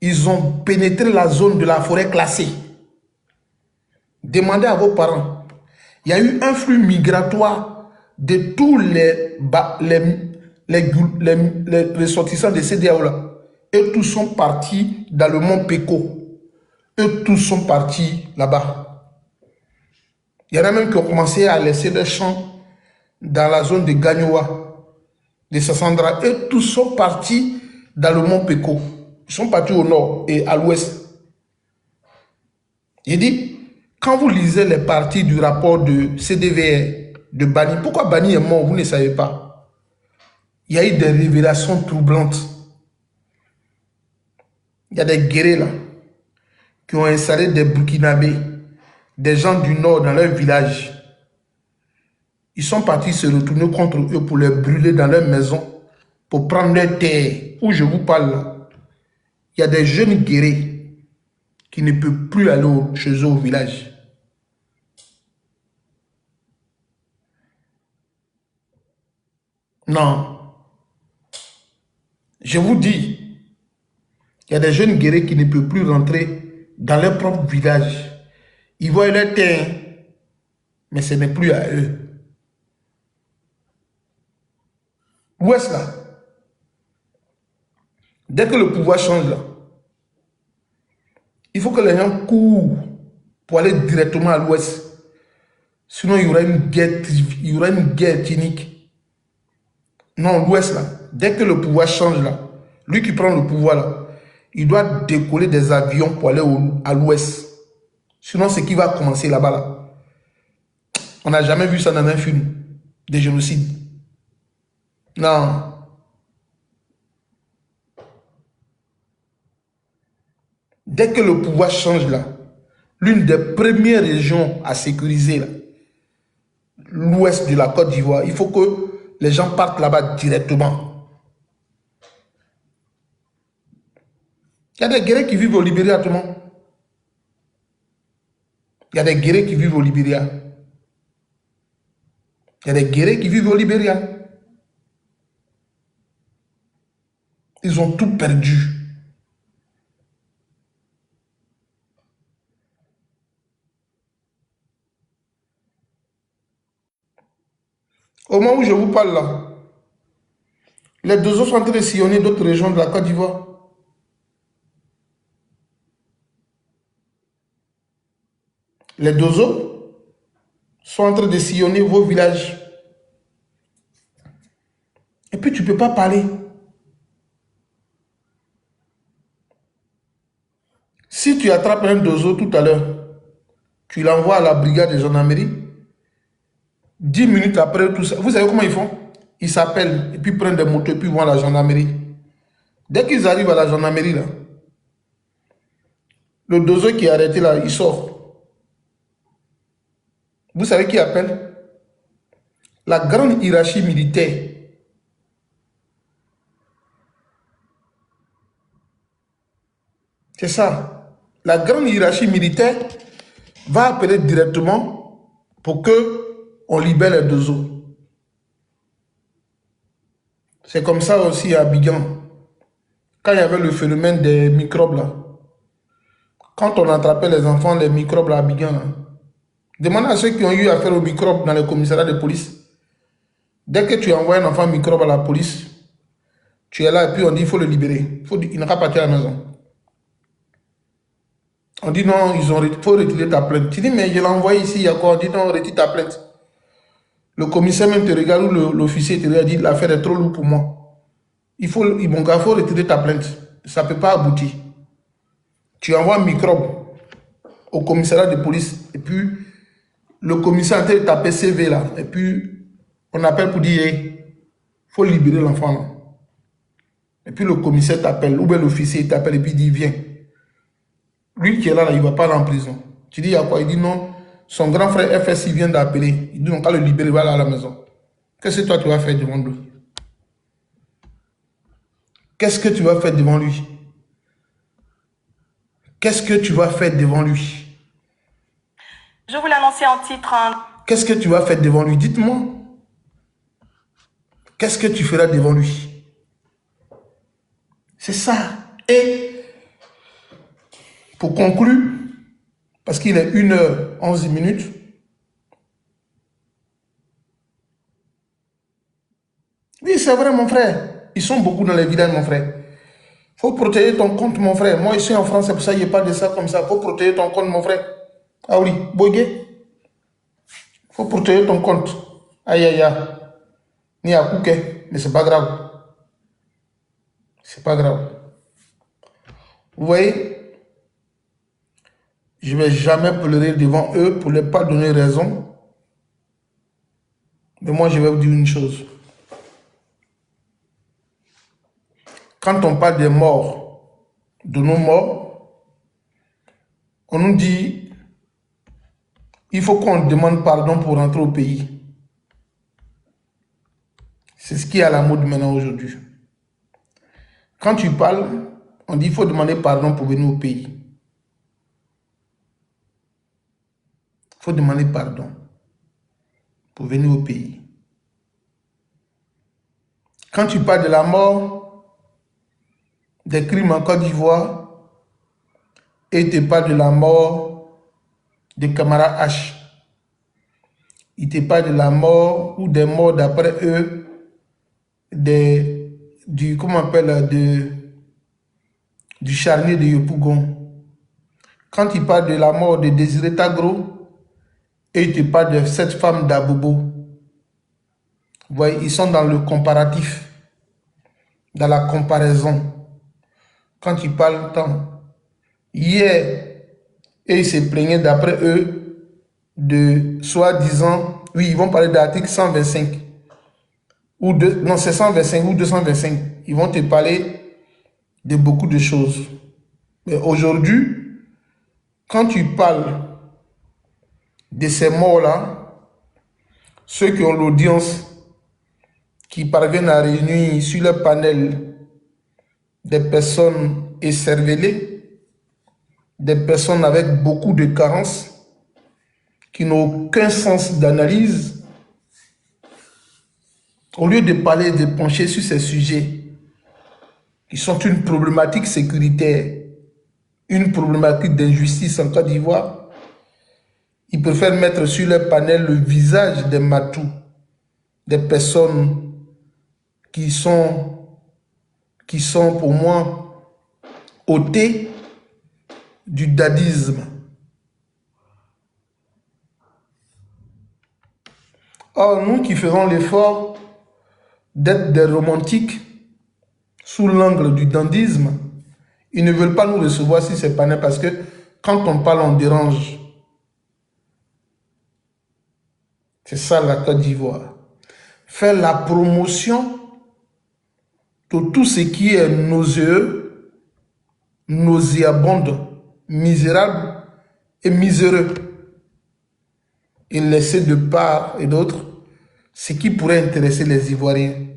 Ils ont pénétré la zone de la forêt classée. Demandez à vos parents. Il y a eu un flux migratoire de tous les ressortissants de CEDEAO là. Et tous sont partis dans le mont Peko. Eux tous sont partis là-bas. Il y en a même qui ont commencé à laisser leurs champs dans la zone de Gagnoa, de Sassandra. Et tous sont partis dans le mont Peko. Ils sont partis au nord et à l'ouest. Il dit, quand vous lisez les parties du rapport de CDVR, de Bani, pourquoi Bani est mort, vous ne savez pas. Il y a eu des révélations troublantes. Il y a des guerriers là, qui ont installé des Burkinabés, des gens du nord dans leur village. Ils sont partis se retourner contre eux pour les brûler dans leur maison, pour prendre leur terre. Où je vous parle là, il y a des jeunes guerriers qui ne peuvent plus aller chez eux au village. Non. Je vous dis, il y a des jeunes guerriers qui ne peuvent plus rentrer dans leur propre village. Ils voient leur terre, mais ce n'est plus à eux. L'Ouest là, dès que le pouvoir change là, il faut que les gens courent pour aller directement à l'Ouest. Sinon, il y aura une guerre ethnique. Non, l'Ouest là, dès que le pouvoir change là, lui qui prend le pouvoir là, il doit décoller des avions pour aller à l'Ouest. Sinon, ce qui va commencer là-bas là. On n'a jamais vu ça dans un film de génocide. Non. Dès que le pouvoir change là, l'une des premières régions à sécuriser là, l'ouest de la Côte d'Ivoire, il faut que les gens partent là-bas directement. Il y a des guerriers qui vivent au Libéria, tout le monde. Il y a des guerriers qui vivent au Libéria. Il y a des guerriers qui vivent au Libéria. Ils ont tout perdu. Au moment où je vous parle là, les deux autres sont en train de sillonner d'autres régions de la Côte d'Ivoire. Les deux autres sont en train de sillonner vos villages. Et puis tu ne peux pas parler. Si tu attrapes un dozo tout à l'heure, tu l'envoies à la brigade de gendarmerie, 10 minutes après tout ça, vous savez comment ils font? Ils s'appellent et puis prennent des motos et puis vont à la gendarmerie. Dès qu'ils arrivent à la gendarmerie, là, le dozo qui est arrêté là, il sort. Vous savez qui appelle? La grande hiérarchie militaire. C'est ça. La grande hiérarchie militaire va appeler directement pour que on libère les deux autres. C'est comme ça aussi à Abidjan. Quand il y avait le phénomène des microbes là, quand on attrapait les enfants, les microbes là, à Abidjan, là, demandez à ceux qui ont eu affaire aux microbes dans les commissariats de police. Dès que tu envoies un enfant microbe à la police, tu es là et puis on dit il faut le libérer. Il n'a pas parti à la maison. On dit non, il faut retirer ta plainte. Tu dis mais je l'ai envoyé ici, il y a quoi? On dit non, retire ta plainte. Le commissaire même te regarde ou l'officier te regarde et dit l'affaire est trop lourde pour moi. Il faut retirer ta plainte. Ça ne peut pas aboutir. Tu envoies un microbe au commissariat de police et puis le commissaire est en train de taper CV là et puis on appelle pour dire il faut libérer l'enfant là. Et puis le commissaire t'appelle ou bien l'officier t'appelle et puis il dit viens. Lui qui est là, il ne va pas aller en prison. Tu dis il y a quoi? Il dit non, son grand frère FSI vient d'appeler. Il dit on va le libérer, il va aller à la maison. Qu'est-ce que toi tu vas faire devant lui? Qu'est-ce que tu vas faire devant lui? Qu'est-ce que tu vas faire devant lui? Je vous l'annonçais en titre. Qu'est-ce que tu vas faire devant lui? Dites-moi. Qu'est-ce que tu feras devant lui? C'est ça. Et pour conclure, parce qu'il est 1h11. Oui, c'est vrai, mon frère. Ils sont beaucoup dans les villages, mon frère. Il faut protéger ton compte, mon frère. Moi, ici en France, c'est pour ça qu'il n'y a pas de ça comme ça. Il faut protéger ton compte, mon frère. Ah oui, Bogué. Il faut protéger ton compte. Aïe, aïe, aïe. Ni à Kouké. Mais c'est pas grave. C'est pas grave. Vous voyez, je ne vais jamais pleurer devant eux pour ne pas donner raison. Mais moi, je vais vous dire une chose. Quand on parle des morts, de nos morts, on nous dit il faut qu'on demande pardon pour rentrer au pays. C'est ce qui est à la mode maintenant aujourd'hui. Quand tu parles, on dit il faut demander pardon pour venir au pays. Il faut demander pardon pour venir au pays. Quand tu parles de la mort, des crimes en Côte d'Ivoire, et tu parles de la mort de Camara H. Il te parle de la mort ou des morts d'après eux, du charnier de Yopougon. Quand il parle de la mort de Désiré Tagro, et il te parle de cette femme d'Abobo. Vous voyez, ils sont dans le comparatif, dans la comparaison. Quand ils parlent tant, hier, et ils se plaignaient d'après eux de soi-disant, oui, ils vont parler d'article 125, non, c'est 125 ou 225. Ils vont te parler de beaucoup de choses. Mais aujourd'hui, quand tu parles de ces morts-là, ceux qui ont l'audience, qui parviennent à réunir sur le panel des personnes écervelées, des personnes avec beaucoup de carences, qui n'ont aucun sens d'analyse, au lieu de parler, de pencher sur ces sujets, qui sont une problématique sécuritaire, une problématique d'injustice en Côte d'Ivoire, ils préfèrent mettre sur leur panel le visage des matous, des personnes qui sont pour moi ôtés du dadisme. Or, nous qui faisons l'effort d'être des romantiques sous l'angle du dandisme, ils ne veulent pas nous recevoir sur ces panels parce que quand on parle, on dérange. C'est ça la Côte d'Ivoire. Faire la promotion de tout ce qui est nauséeux, nauséabonde, misérable et miséreux. Et laisser de part et d'autre ce qui pourrait intéresser les Ivoiriens.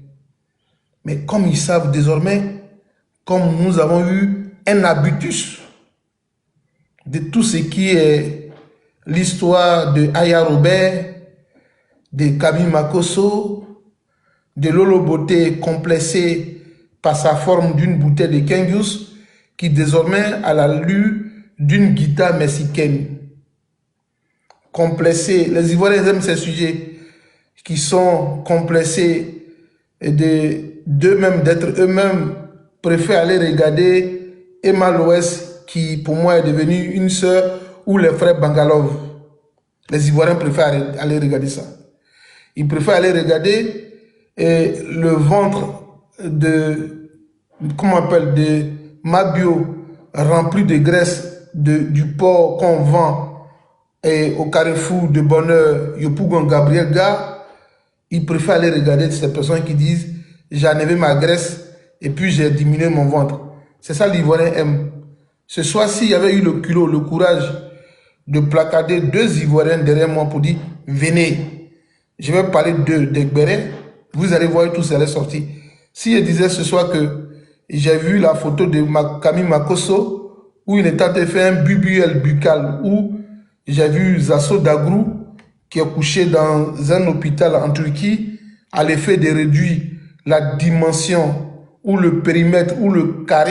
Mais comme ils savent désormais, comme nous avons eu un habitus de tout ce qui est l'histoire de Aya Robert, de Camille Makosso, de Lolo Beauté complexé par sa forme d'une bouteille de Kengus qui désormais a l'allure d'une guitare mexicaine. Complexé, les Ivoiriens aiment ces sujets qui sont complexés d'eux-mêmes, d'être eux-mêmes, préfèrent aller regarder Emma Loès qui pour moi est devenue une sœur, ou les frères Bangalov. Les Ivoiriens préfèrent aller regarder ça. Ils préfèrent aller regarder le ventre de, comment on appelle, de Mabio rempli de graisse du porc qu'on vend au carrefour de Bonheur, Yopougon Gabriel Gare. Ils préfèrent aller regarder ces personnes qui disent j'ai enlevé ma graisse et puis j'ai diminué mon ventre. C'est ça l'Ivoirien aime. Ce soir-ci, il y avait eu le culot, le courage de placarder 2 Ivoiriens derrière moi pour dire venez. Je vais parler d'Egbere. Vous allez voir tout ça est sorti. Si je disais ce soir que j'ai vu la photo de Camille Makosso où il était en train de faire un BBL buccal, où j'ai vu Zasso Dagrou qui est couché dans un hôpital en Turquie à l'effet de réduire la dimension ou le périmètre ou le carré